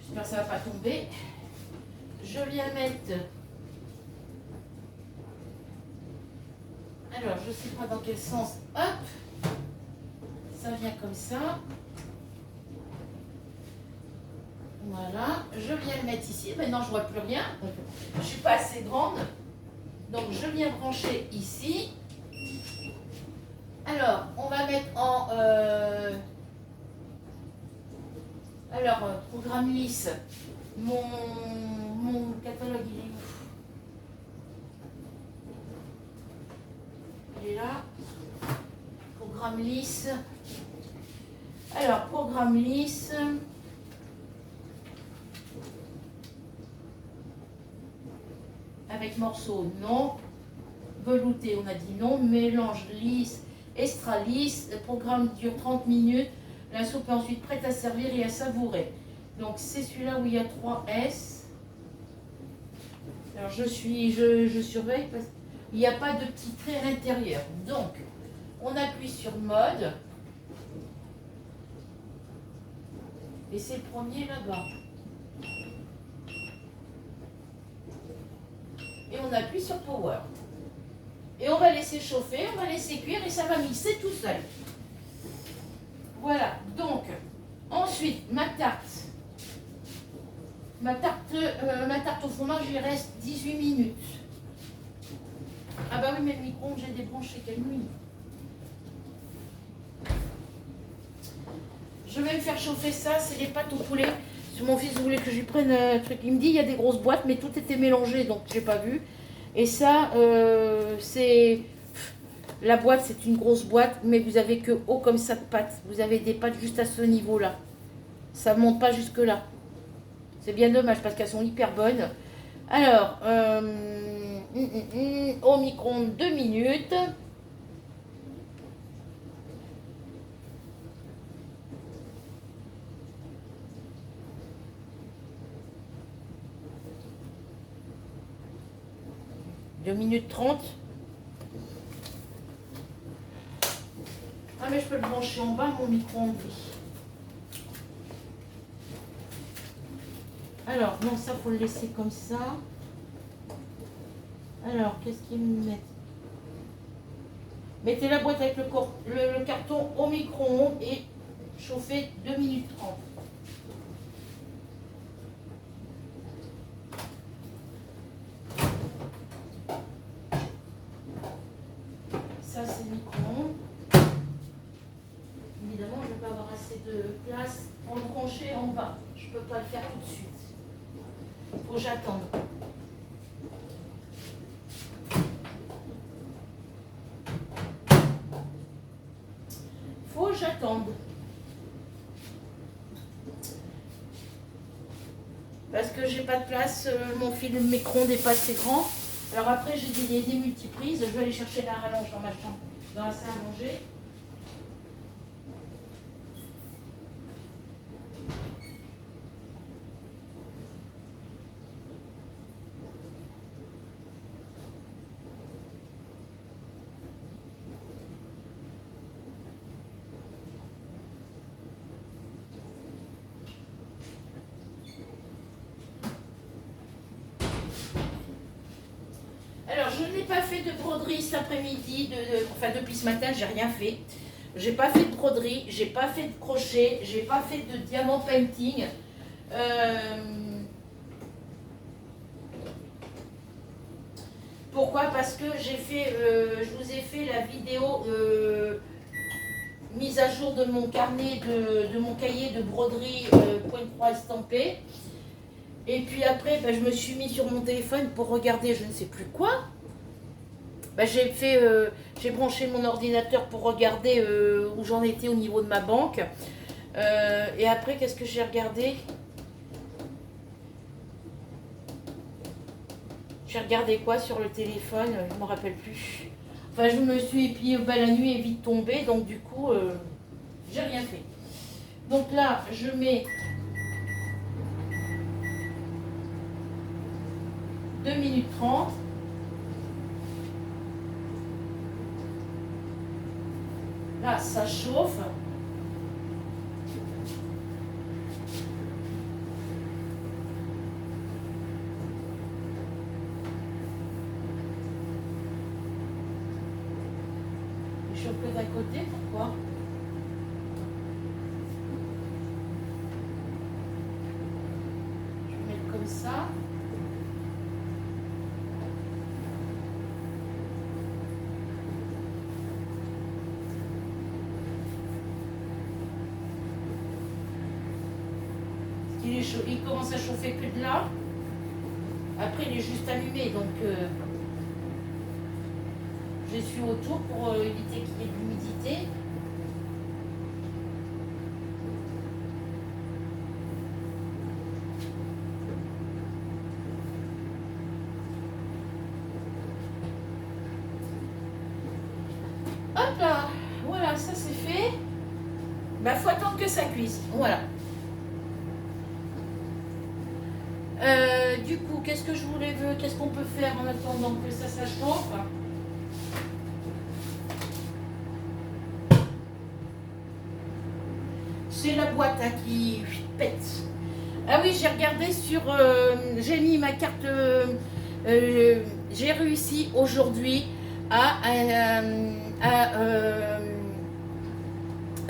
J'espère que ça ne va pas tomber. Je viens mettre... Alors, je ne sais pas dans quel sens. Hop. Ça vient comme ça. Voilà. Je viens le mettre ici. Maintenant, je ne vois plus rien. Je ne suis pas assez grande. Donc, je viens brancher ici. Alors, on va mettre en... programme lisse. Mon catalogue, il est où? Il est là. Programme lisse. Alors, programme lisse. Avec morceau, non. Velouté, on a dit non. Mélange lisse, extra lisse. Le programme dure 30 minutes. La soupe est ensuite prête à servir et à savourer. Donc, c'est celui-là où il y a 3 S. Alors, je surveille parce qu'il n'y a pas de petit trait à l'intérieur. Donc, on appuie sur mode. Et c'est le premier là-bas. Et on appuie sur power. Et on va laisser chauffer, on va laisser cuire et ça va mixer tout seul. Voilà, donc, ensuite, ma tarte au fromage, il reste 18 minutes. Ah bah oui, mais le micro-ondes, j'ai débranché, quelle nuit. je vais me faire chauffer ça, c'est les pâtes au poulet. Mon fils voulait que je lui prenne un truc. Il me dit il y a des grosses boîtes, mais tout était mélangé, donc j'ai pas vu. Et ça, c'est... La boîte, c'est une grosse boîte, mais vous avez que haut comme ça de pâtes. Vous avez des pâtes juste à ce niveau-là. Ça ne monte pas jusque-là. C'est bien dommage parce qu'elles sont hyper bonnes. Alors, au micro-ondes 2 minutes. « 2 minutes 30. Ah mais je peux le brancher en bas, mon micro-ondes. Alors, non, ça, faut le laisser comme ça. Alors, qu'est-ce qu'ils me mettent? Mettez la boîte avec le carton au micro-ondes et chauffez 2 minutes 30. Ça, c'est le micro-ondes. Évidemment, je ne vais pas avoir assez de place pour le brancher en bas. Je ne peux pas le faire tout de suite. Il faut que j'attende. Faut que j'attende. Parce que j'ai pas de place, mon fil micro-ondes n'est pas assez grand. Alors après, j'ai des multiprises. Je vais aller chercher la rallonge dans ma chambre, dans la salle à manger. Alors, je n'ai pas fait de broderie cet après-midi, enfin depuis ce matin, j'ai rien fait. J'ai pas fait de broderie, j'ai pas fait de crochet, j'ai pas fait de diamant painting. Pourquoi? Parce que j'ai fait, je vous ai fait la vidéo mise à jour de mon carnet, de mon cahier de broderie point-croix estampé. Et puis après, je me suis mis sur mon téléphone pour regarder je ne sais plus quoi. J'ai branché mon ordinateur pour regarder où j'en étais au niveau de ma banque. Et après, qu'est-ce que j'ai regardé? J'ai regardé quoi sur le téléphone? Je ne me rappelle plus. Enfin, je me suis... Et puis, la nuit est vite tombée, donc du coup, j'ai rien fait. Donc là, je mets 2 minutes 30. Là, ça chauffe. Je chauffe que d'un côté, pourquoi? Je vais mettre comme ça. Il commence à chauffer que de là. Après, il est juste allumé, donc je suis autour pour éviter qu'il y ait de l'humidité. Hop là, voilà, ça c'est fait. Faut attendre que ça cuise. Voilà. Du coup, qu'est-ce que je voulais ver? Qu'est-ce qu'on peut faire en attendant que ça chauffe? C'est la boîte qui pète. Ah oui, j'ai regardé sur... j'ai mis ma carte... j'ai réussi aujourd'hui à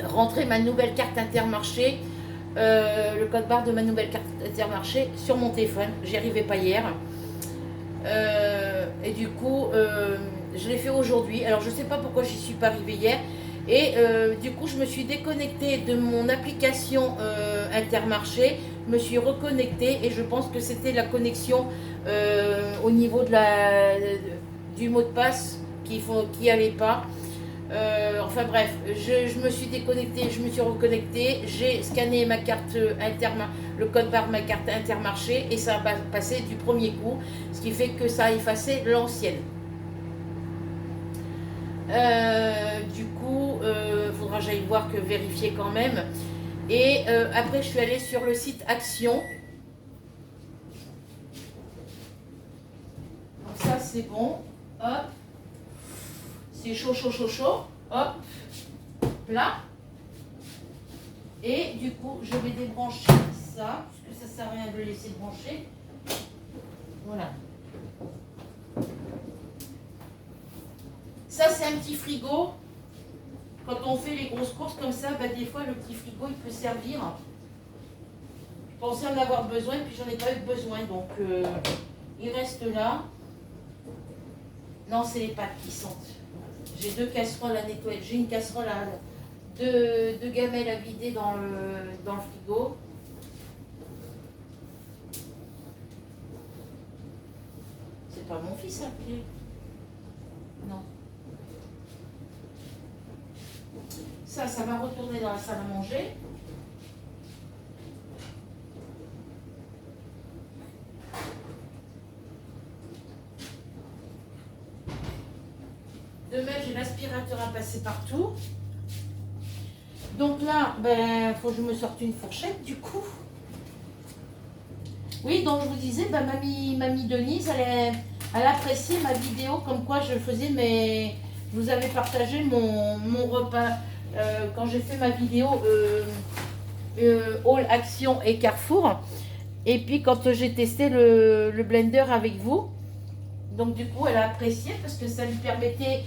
rentrer ma nouvelle carte Intermarché. Le code barre de ma nouvelle carte Intermarché sur mon téléphone. J'y arrivais pas hier. Et du coup, je l'ai fait aujourd'hui. Alors, je sais pas pourquoi j'y suis pas arrivée hier. Et du coup, je me suis déconnectée de mon application Intermarché, je me suis reconnectée et je pense que c'était la connexion au niveau du mot de passe qui allait pas. Enfin bref, je me suis déconnectée, je me suis reconnectée, j'ai scanné ma carte le code barre de ma carte Intermarché et ça a passé du premier coup, ce qui fait que ça a effacé l'ancienne. Du coup, faudra que j'aille voir que vérifier quand même. Et après, je suis allée sur le site Action. Donc ça, c'est bon. Hop. C'est chaud, chaud, chaud, chaud. Hop. Là. Et du coup, je vais débrancher ça, parce que ça sert à rien de le laisser brancher. Voilà. Ça, c'est un petit frigo. Quand on fait les grosses courses comme ça, bah, des fois, le petit frigo, il peut servir. Je pensais en avoir besoin, puis j'en ai pas eu besoin. Donc, il reste là. Non, c'est les pâtes qui sentent. J'ai 2 casseroles à nettoyer. J'ai une casserole à deux gamelles à vider dans le frigo. C'est pas mon fils à appeler. Non. Ça va retourner dans la salle à manger. Demain, j'ai l'aspirateur à passer partout. Donc là, ben, faut que je me sorte une fourchette du coup. Oui, donc je vous disais, ben, mamie Denise, elle appréciait ma vidéo comme quoi je faisais je vous avais partagé mon repas quand j'ai fait ma vidéo All Action et Carrefour. Et puis quand j'ai testé le blender avec vous. Donc du coup, elle a apprécié parce que ça lui permettait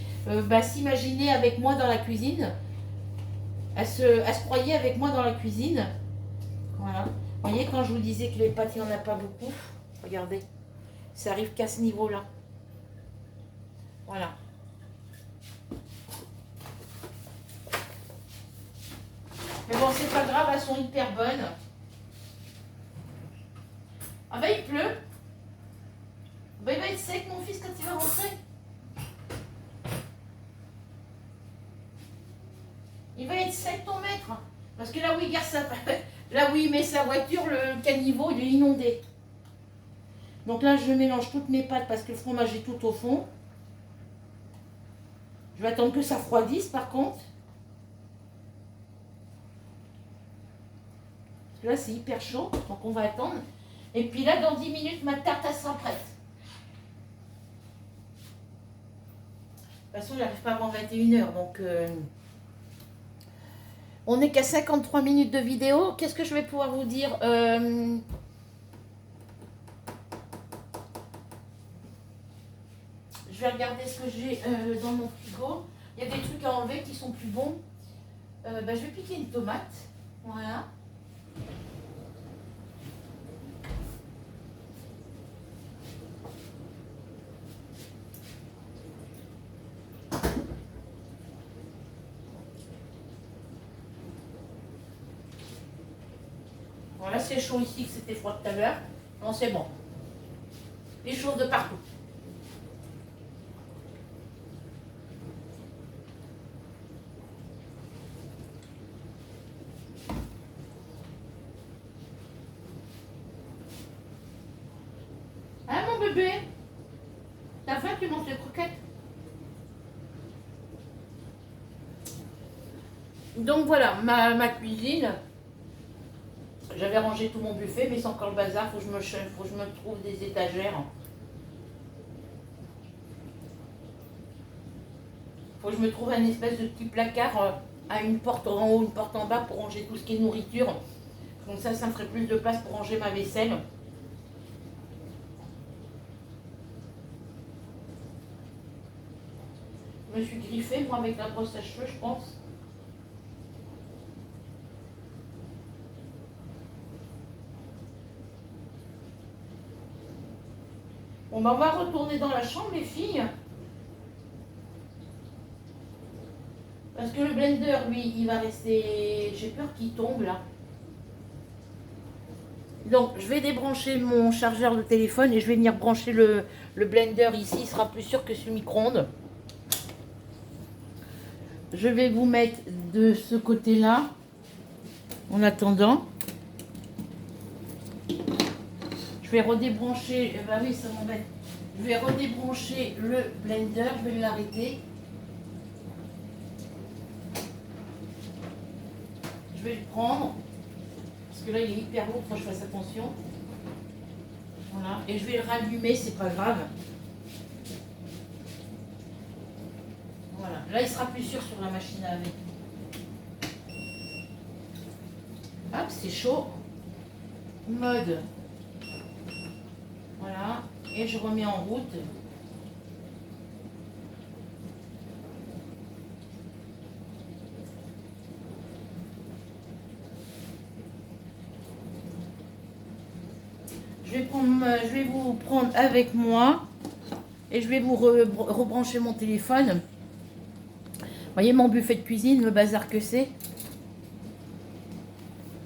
s'imaginer avec moi dans la cuisine. Elle se croyait avec moi dans la cuisine. Voilà. Vous voyez, quand je vous disais que les pâtes, il n'y en a pas beaucoup. Regardez. Ça arrive qu'à ce niveau-là. Voilà. Mais bon, c'est pas grave, elles sont hyper bonnes. Ah ben, il pleut. Ben, il va être sec, mon fils, quand il va rentrer. Il va être sec, ton maître. Parce que là où il garde là où il met sa voiture, le caniveau, il est inondé. Donc là, je mélange toutes mes pâtes parce que le fromage est tout au fond. Je vais attendre que ça refroidisse, par contre. Parce que là, c'est hyper chaud, donc on va attendre. Et puis là, dans 10 minutes, ma tarte, elle sera prête. De toute façon, elle n'arrive pas avant 21h, donc... On n'est qu'à 53 minutes de vidéo. Qu'est-ce que je vais pouvoir vous dire Je vais regarder ce que j'ai dans mon frigo. Il y a des trucs à enlever qui sont plus bons. Je vais piquer une tomate. Voilà. Voilà, c'est chaud ici que c'était froid tout à l'heure. Non, c'est bon. Les choses de partout. Hein, mon bébé? T'as faim, tu manges des croquettes? Donc voilà, ma cuisine. J'avais rangé tout mon buffet, mais c'est encore le bazar. Faut que je me trouve des étagères. Faut que je me trouve un espèce de petit placard à une porte en haut, une porte en bas pour ranger tout ce qui est nourriture. Donc ça me ferait plus de place pour ranger ma vaisselle. Je me suis griffée, moi, avec la brosse à cheveux, je pense. Bon, ben, on va retourner dans la chambre, les filles. Parce que le blender, lui, il va rester... J'ai peur qu'il tombe là. Donc, je vais débrancher mon chargeur de téléphone et je vais venir brancher le blender ici. Il sera plus sûr que sur le micro-ondes. Je vais vous mettre de ce côté-là. En attendant. Je vais redébrancher... Bah oui, ça m'embête. Je vais redébrancher le blender. Je vais l'arrêter. Je vais le prendre. Parce que là, il est hyper lourd. Faut que je fasse attention. Voilà. Et je vais le rallumer. C'est pas grave. Voilà, là il sera plus sûr sur la machine à laver. Hop, c'est chaud. Mode. Voilà, et je remets en route. Je vais vous prendre avec moi et je vais vous rebrancher mon téléphone. Vous voyez mon buffet de cuisine, le bazar que c'est.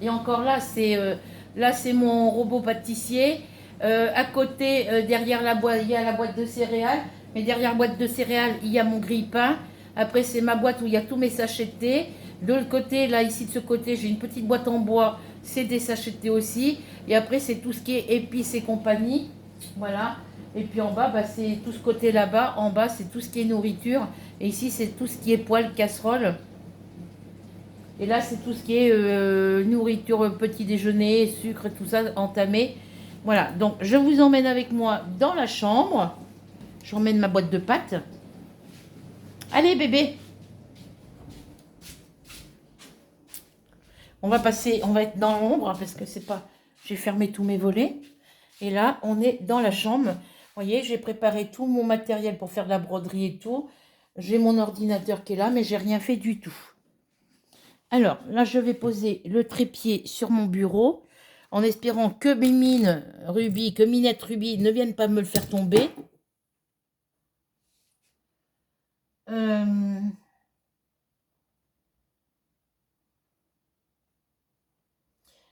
Et encore là, c'est mon robot pâtissier. À côté, derrière la boîte, il y a la boîte de céréales. Mais derrière la boîte de céréales, il y a mon grille-pain. Après, c'est ma boîte où il y a tous mes sachets de thé. De l'autre côté, là, ici de ce côté, j'ai une petite boîte en bois. C'est des sachets de thé aussi. Et après, c'est tout ce qui est épices et compagnie. Voilà. Et puis en bas, bah, c'est tout ce côté là-bas. En bas, c'est tout ce qui est nourriture. Et ici, c'est tout ce qui est poêle, casserole. Et là, c'est tout ce qui est nourriture, petit déjeuner, sucre, tout ça entamé. Voilà, donc je vous emmène avec moi dans la chambre. J'emmène ma boîte de pâtes. Allez, bébé. On va être dans l'ombre parce que c'est pas... J'ai fermé tous mes volets. Et là, on est dans la chambre. Vous voyez, j'ai préparé tout mon matériel pour faire de la broderie et tout. J'ai mon ordinateur qui est là, mais j'ai rien fait du tout. Alors, là, je vais poser le trépied sur mon bureau en espérant que mes minettes Ruby ne viennent pas me le faire tomber.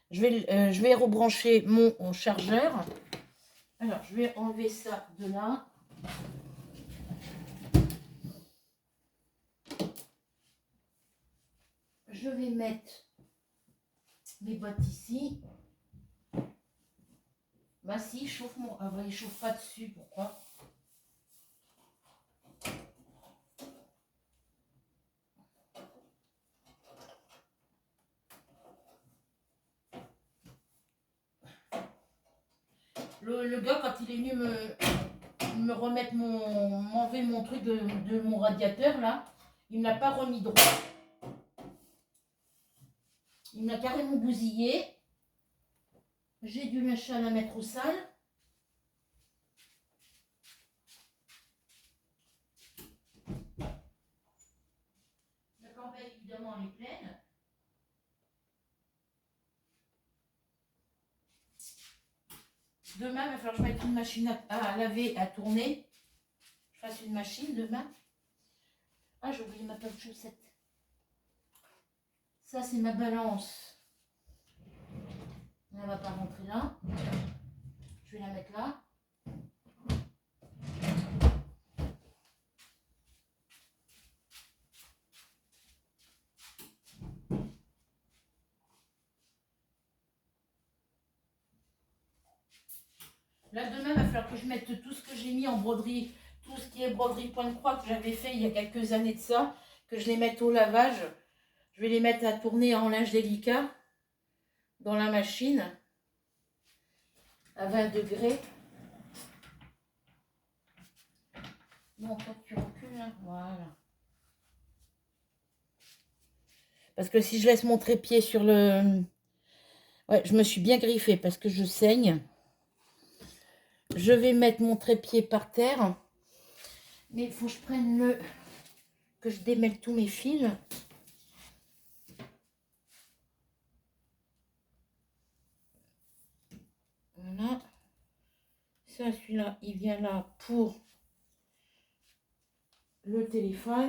Je vais rebrancher mon chargeur. Alors, je vais enlever ça de là. Je vais mettre mes boîtes ici. Bah si, il chauffe mon... Ah bah, il chauffe pas dessus, pourquoi? Le gars, quand il est venu me remettre m'enlever mon truc de mon radiateur, là, il ne l'a pas remis droit. Il m'a carrément bousillé. J'ai du machin à mettre au sale. La corbeille, évidemment, elle est pleine. Demain, il va falloir que je mette une machine à laver, à tourner. Je fasse une machine demain. Ah, j'ai oublié ma paire de chaussettes. Ça, c'est ma balance. Elle ne va pas rentrer là. Je vais la mettre là. Là, demain, il va falloir que je mette tout ce que j'ai mis en broderie, tout ce qui est broderie point de croix que j'avais fait il y a quelques années de ça, que je les mette au lavage. Je vais les mettre à tourner en linge délicat dans la machine à 20 degrés. Non, toi, tu recules là. Voilà. Parce que si je laisse mon trépied sur le... Ouais, je me suis bien griffée parce que je saigne. Je vais mettre mon trépied par terre. Mais il faut que je prenne que je démêle tous mes fils. Voilà. Ça, celui-là, il vient là pour le téléphone.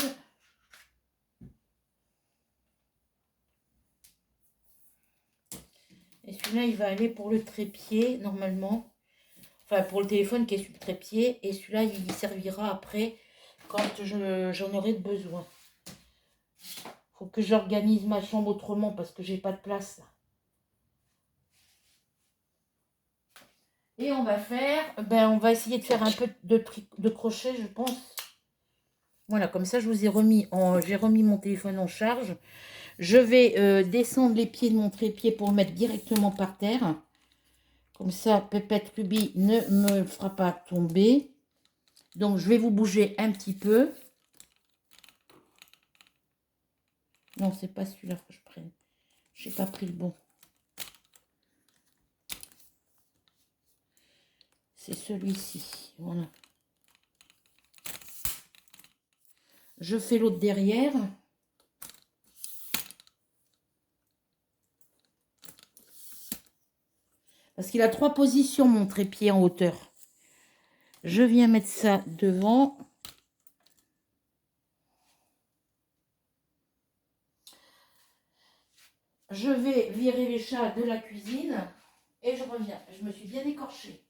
Et celui-là, il va aller pour le trépied, normalement. Enfin, pour le téléphone qui est sur le trépied. Et celui-là, il servira après quand j'en aurai besoin. Faut que j'organise ma chambre autrement parce que j'ai pas de place là. Et on va faire, on va essayer de faire un peu de crochet, je pense. Voilà, comme ça, je vous ai j'ai remis mon téléphone en charge. Je vais descendre les pieds de mon trépied pour le mettre directement par terre. Comme ça, Pépette Ruby ne me fera pas tomber. Donc, je vais vous bouger un petit peu. Non, c'est pas celui-là que je prenne. Je n'ai pas pris le bon. C'est celui-ci. Voilà. Je fais l'autre derrière. Parce qu'il a 3 positions, mon trépied en hauteur. Je viens mettre ça devant. Je vais virer les chats de la cuisine. Et je reviens. Je me suis bien écorchée.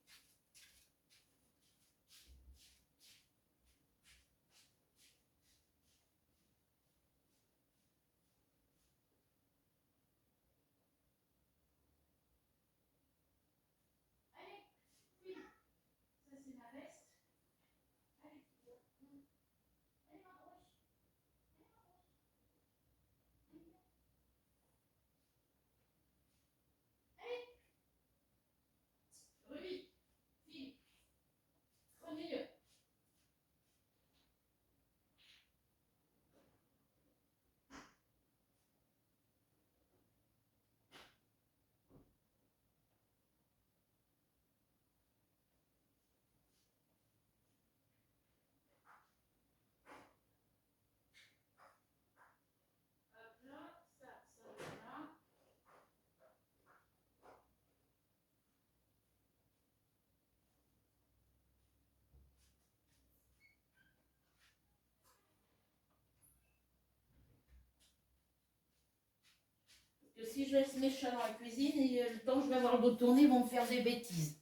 Que si je laisse mes chats dans la cuisine, et le temps que je vais avoir le dos tourné, ils vont me faire des bêtises.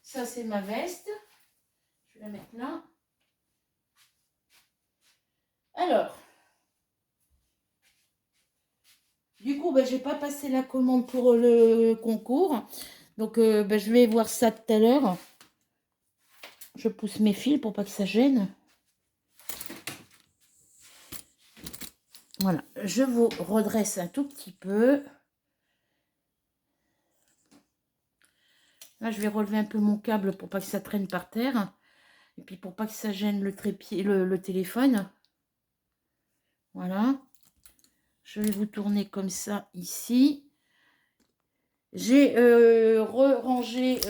Ça, c'est ma veste. Je vais la mettre là. Alors, du coup, je n'ai pas passé la commande pour le concours. Donc, je vais voir ça tout à l'heure. Je pousse mes fils pour pas que ça gêne. Voilà, je vous redresse un tout petit peu. Là, je vais relever un peu mon câble pour pas que ça traîne par terre. Et puis pour pas que ça gêne le trépied, le téléphone. Voilà. Je vais vous tourner comme ça ici. J'ai rangé...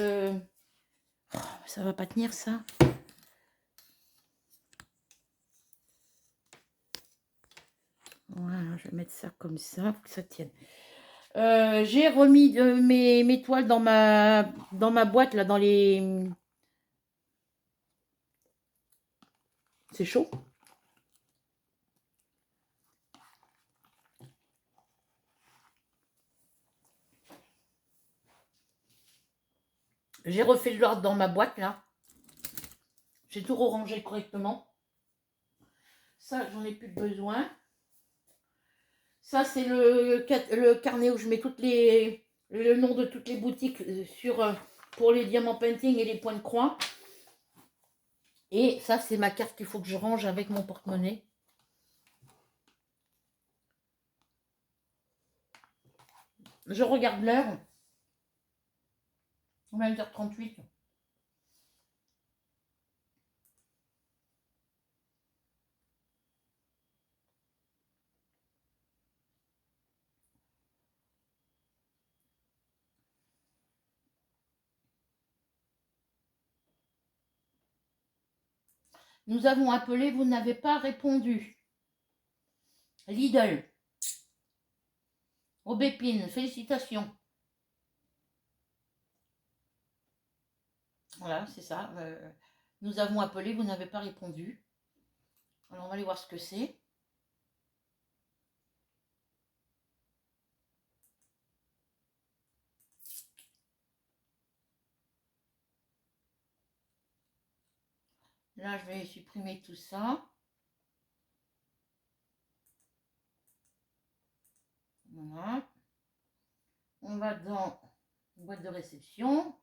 Oh, ça va pas tenir ça. Voilà, je vais mettre ça comme ça pour que ça tienne. J'ai remis mes toiles dans ma boîte, là, dans les... C'est chaud. J'ai refait l'ordre dans ma boîte, là. J'ai tout rangé correctement. Ça, j'en ai plus besoin. Ça, c'est le carnet où je mets le nom de toutes les boutiques pour les diamants painting et les points de croix. Et ça, c'est ma carte qu'il faut que je range avec mon porte-monnaie. Je regarde l'heure. 20h38. Nous avons appelé, vous n'avez pas répondu. Lidl. Aubépine, félicitations. Voilà, c'est ça. Nous avons appelé, vous n'avez pas répondu. Alors, on va aller voir ce que c'est. Là, je vais supprimer tout ça. Voilà. On va dans la boîte de réception.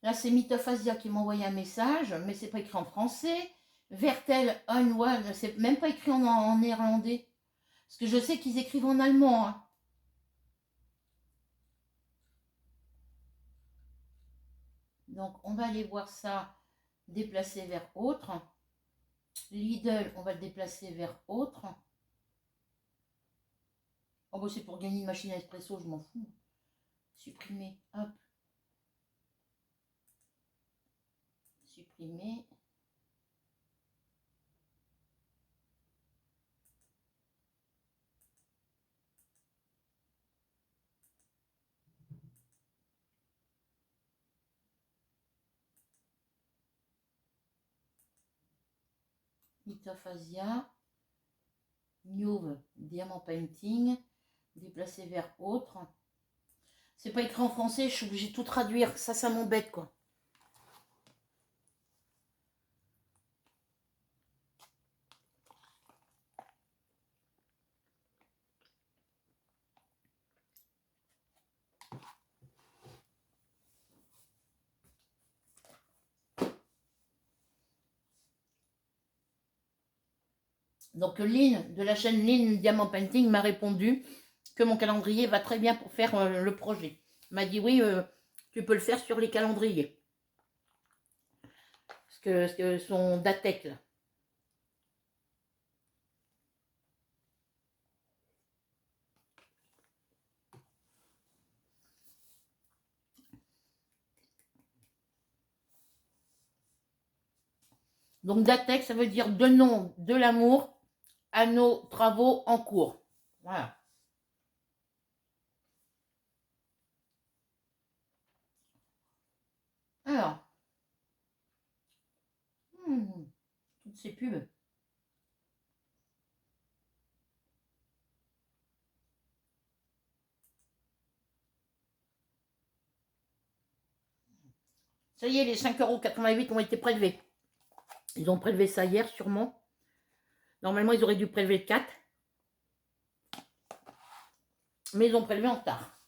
Là, c'est Mythophasia qui m'a envoyé un message, mais c'est pas écrit en français. Vertel Unwell, c'est même pas écrit en néerlandais. Parce que je sais qu'ils écrivent en allemand. Hein. Donc, on va aller voir ça déplacer vers autre. Lidl, on va le déplacer vers autre. Oh, bah, c'est pour gagner une machine à espresso, je m'en fous. Supprimer, hop. Supprimer. Mythophasia. New Diamant Painting. Déplacer vers autre. C'est pas écrit en français, je suis obligée de tout traduire. Ça m'embête, quoi. Donc Lynn, de la chaîne Lynn Diamant Painting, m'a répondu que mon calendrier va très bien pour faire le projet. Il m'a dit oui, tu peux le faire sur les calendriers. Parce que son Datec, là. Donc Datec, ça veut dire donnons de l'amour à nos travaux en cours. Voilà. Alors, toutes ces pubs. Ça y est, les 5,88 € ont été prélevés. Ils ont prélevé ça hier, sûrement. Normalement, ils auraient dû prélever 4. Mais ils ont prélevé en retard.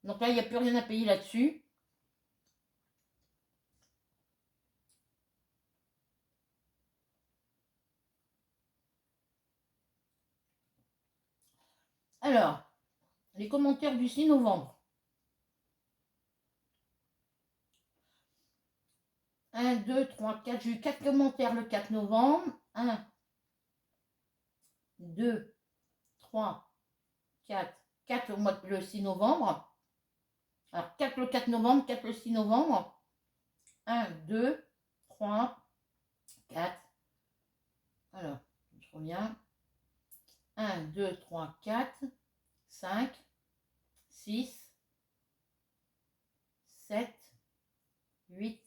Donc là, il n'y a plus rien à payer là-dessus. Alors, les commentaires du 6 novembre. 1, 2, 3, 4. J'ai eu 4 commentaires le 4 novembre. 1, 2, 3, 4. 4 le 6 novembre. Alors, 4 le 4 novembre, 4 le 6 novembre. 1, 2, 3, 4. Alors, je reviens. 1, 2, 3, 4, 5, 6, 7, 8.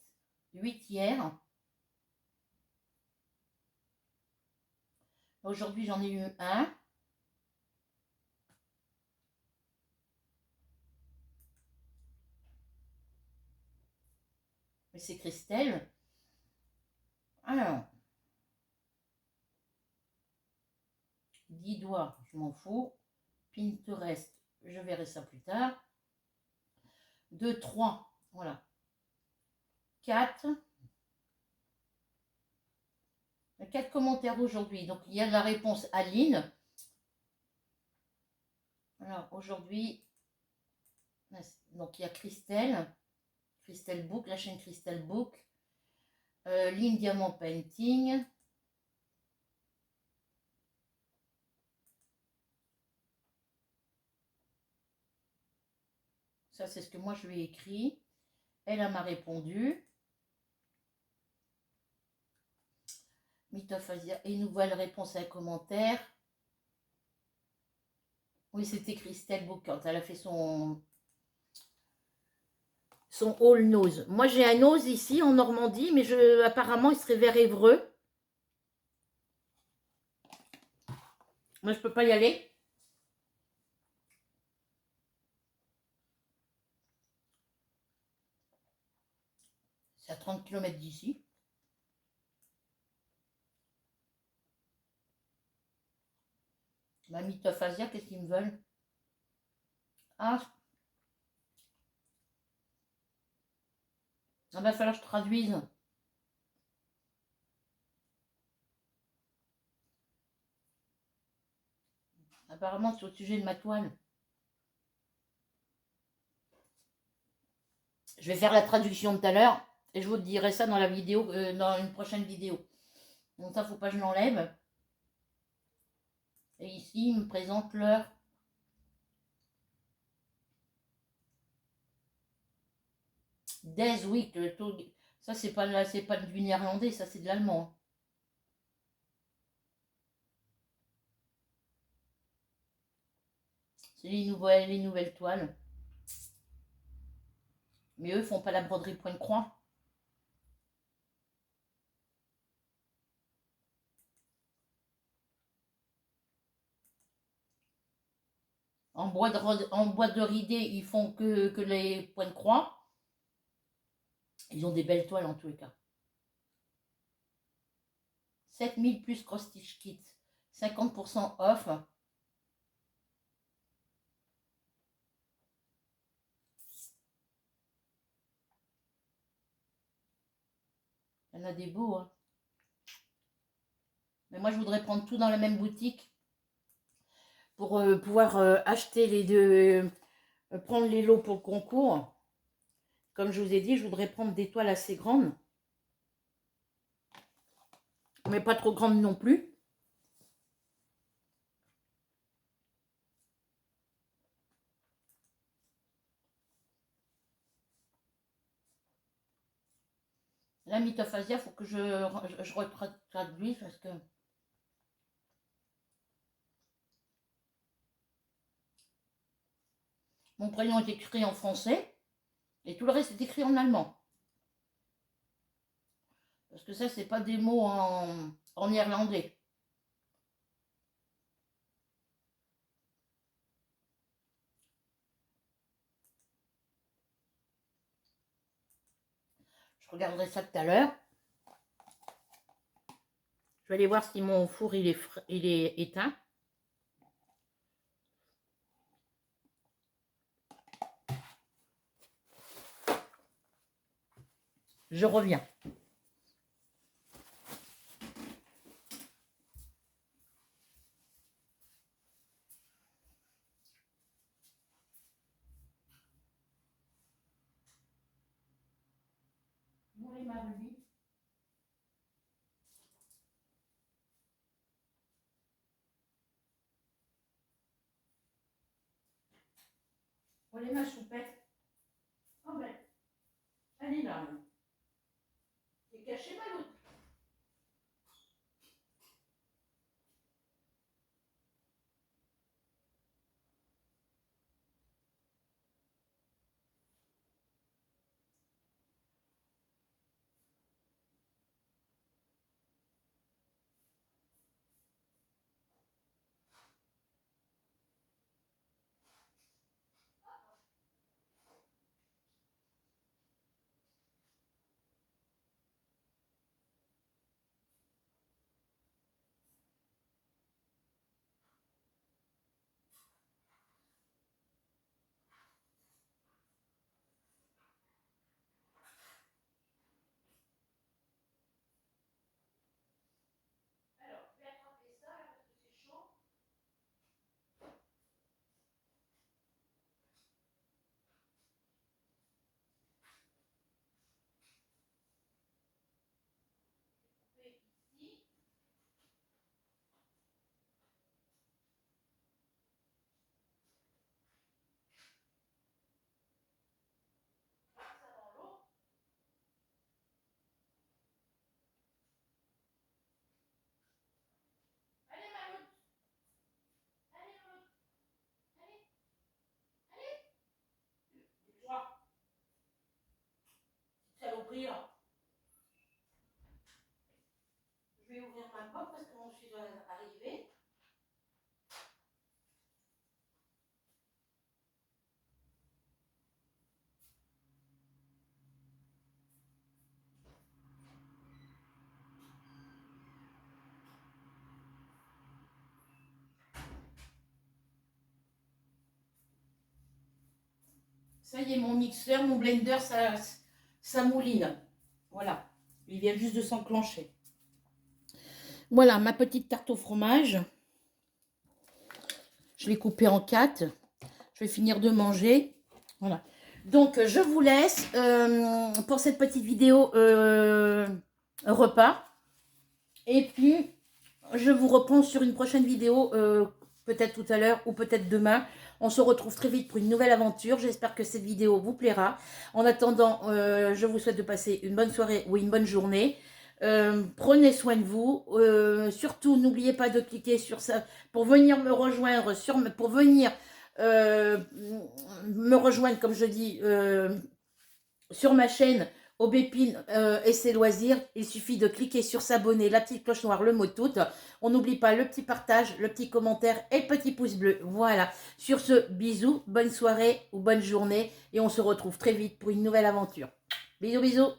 8 hier. Aujourd'hui, j'en ai eu un. Mais c'est Christelle. Alors, 10 doigts, je m'en fous. Pinterest, je verrai ça plus tard. 2, 3, voilà. 4. 4 commentaires aujourd'hui. Donc, il y a la réponse à Lynn. Alors, aujourd'hui, donc il y a Christelle. Christelle Book, la chaîne Christelle Book. Lynn Diamant Painting. Ça, c'est ce que moi, je lui ai écrit. Elle m'a répondu. Mythophasia. Et une nouvelle réponse à un commentaire. Oui, c'était Christelle Book quand elle a fait son all nose. Moi, j'ai un nose ici en Normandie, mais apparemment, il serait vers Évreux. Moi, je peux pas y aller. C'est à 30 km d'ici. Mamie Tophasia, qu'est-ce qu'ils me veulent? Ah, il va falloir que je traduise. Apparemment, c'est au sujet de ma toile. Je vais faire la traduction tout à l'heure et je vous dirai ça dans la vidéo, dans une prochaine vidéo. Donc ça, faut pas que je l'enlève. Et ici, il me présente l'heure. Des Week, le taux. Ça, c'est pas du néerlandais, ça, c'est de l'allemand. C'est les nouvelles toiles. Mais eux, font pas la broderie point-croix. En bois de ridé, ils font que les points de croix. Ils ont des belles toiles en tous les cas. 7000 plus cross-stitch kit. 50% off. Il y en a des beaux. Hein. Mais moi, je voudrais prendre tout dans la même boutique pour pouvoir acheter les deux, prendre les lots pour le concours. Comme je vous ai dit, je voudrais prendre des toiles assez grandes. Mais pas trop grandes non plus. La mythophasia, il faut que je retraduise parce que mon prénom est écrit en français et tout le reste est écrit en allemand. Parce que ça, c'est pas des mots en néerlandais. Je regarderai ça tout à l'heure. Je vais aller voir si mon four il est éteint. Je reviens. Où est ma rubis? Où est ma choupette? Oh ben, elle est là. C'est caché ma loupe. Alors, je vais attraper ça là parce que c'est chaud. Je vais ici. Ça dans l'eau. Allez ma loupe. Allez ma loupe. Allez. Allez. Tais-toi. Saloperie là. Je vais ouvrir ma porte parce que mon fils va arriver. Ça y est, mon mixeur, mon blender, ça mouline. Voilà, il vient juste de s'enclencher. Voilà, ma petite tarte au fromage. Je l'ai coupée en 4. Je vais finir de manger. Voilà. Donc, je vous laisse pour cette petite vidéo repas. Et puis, je vous reprends sur une prochaine vidéo, peut-être tout à l'heure ou peut-être demain. On se retrouve très vite pour une nouvelle aventure. J'espère que cette vidéo vous plaira. En attendant, je vous souhaite de passer une bonne soirée ou une bonne journée. Prenez soin de vous. Surtout, n'oubliez pas de cliquer sur ça pour venir me rejoindre, pour venir me rejoindre, comme je dis, sur ma chaîne Aubépine et ses loisirs. Il suffit de cliquer sur s'abonner, la petite cloche noire, le mot tout. On n'oublie pas le petit partage, le petit commentaire et le petit pouce bleu. Voilà. Sur ce, bisous, bonne soirée ou bonne journée et on se retrouve très vite pour une nouvelle aventure. Bisous, bisous.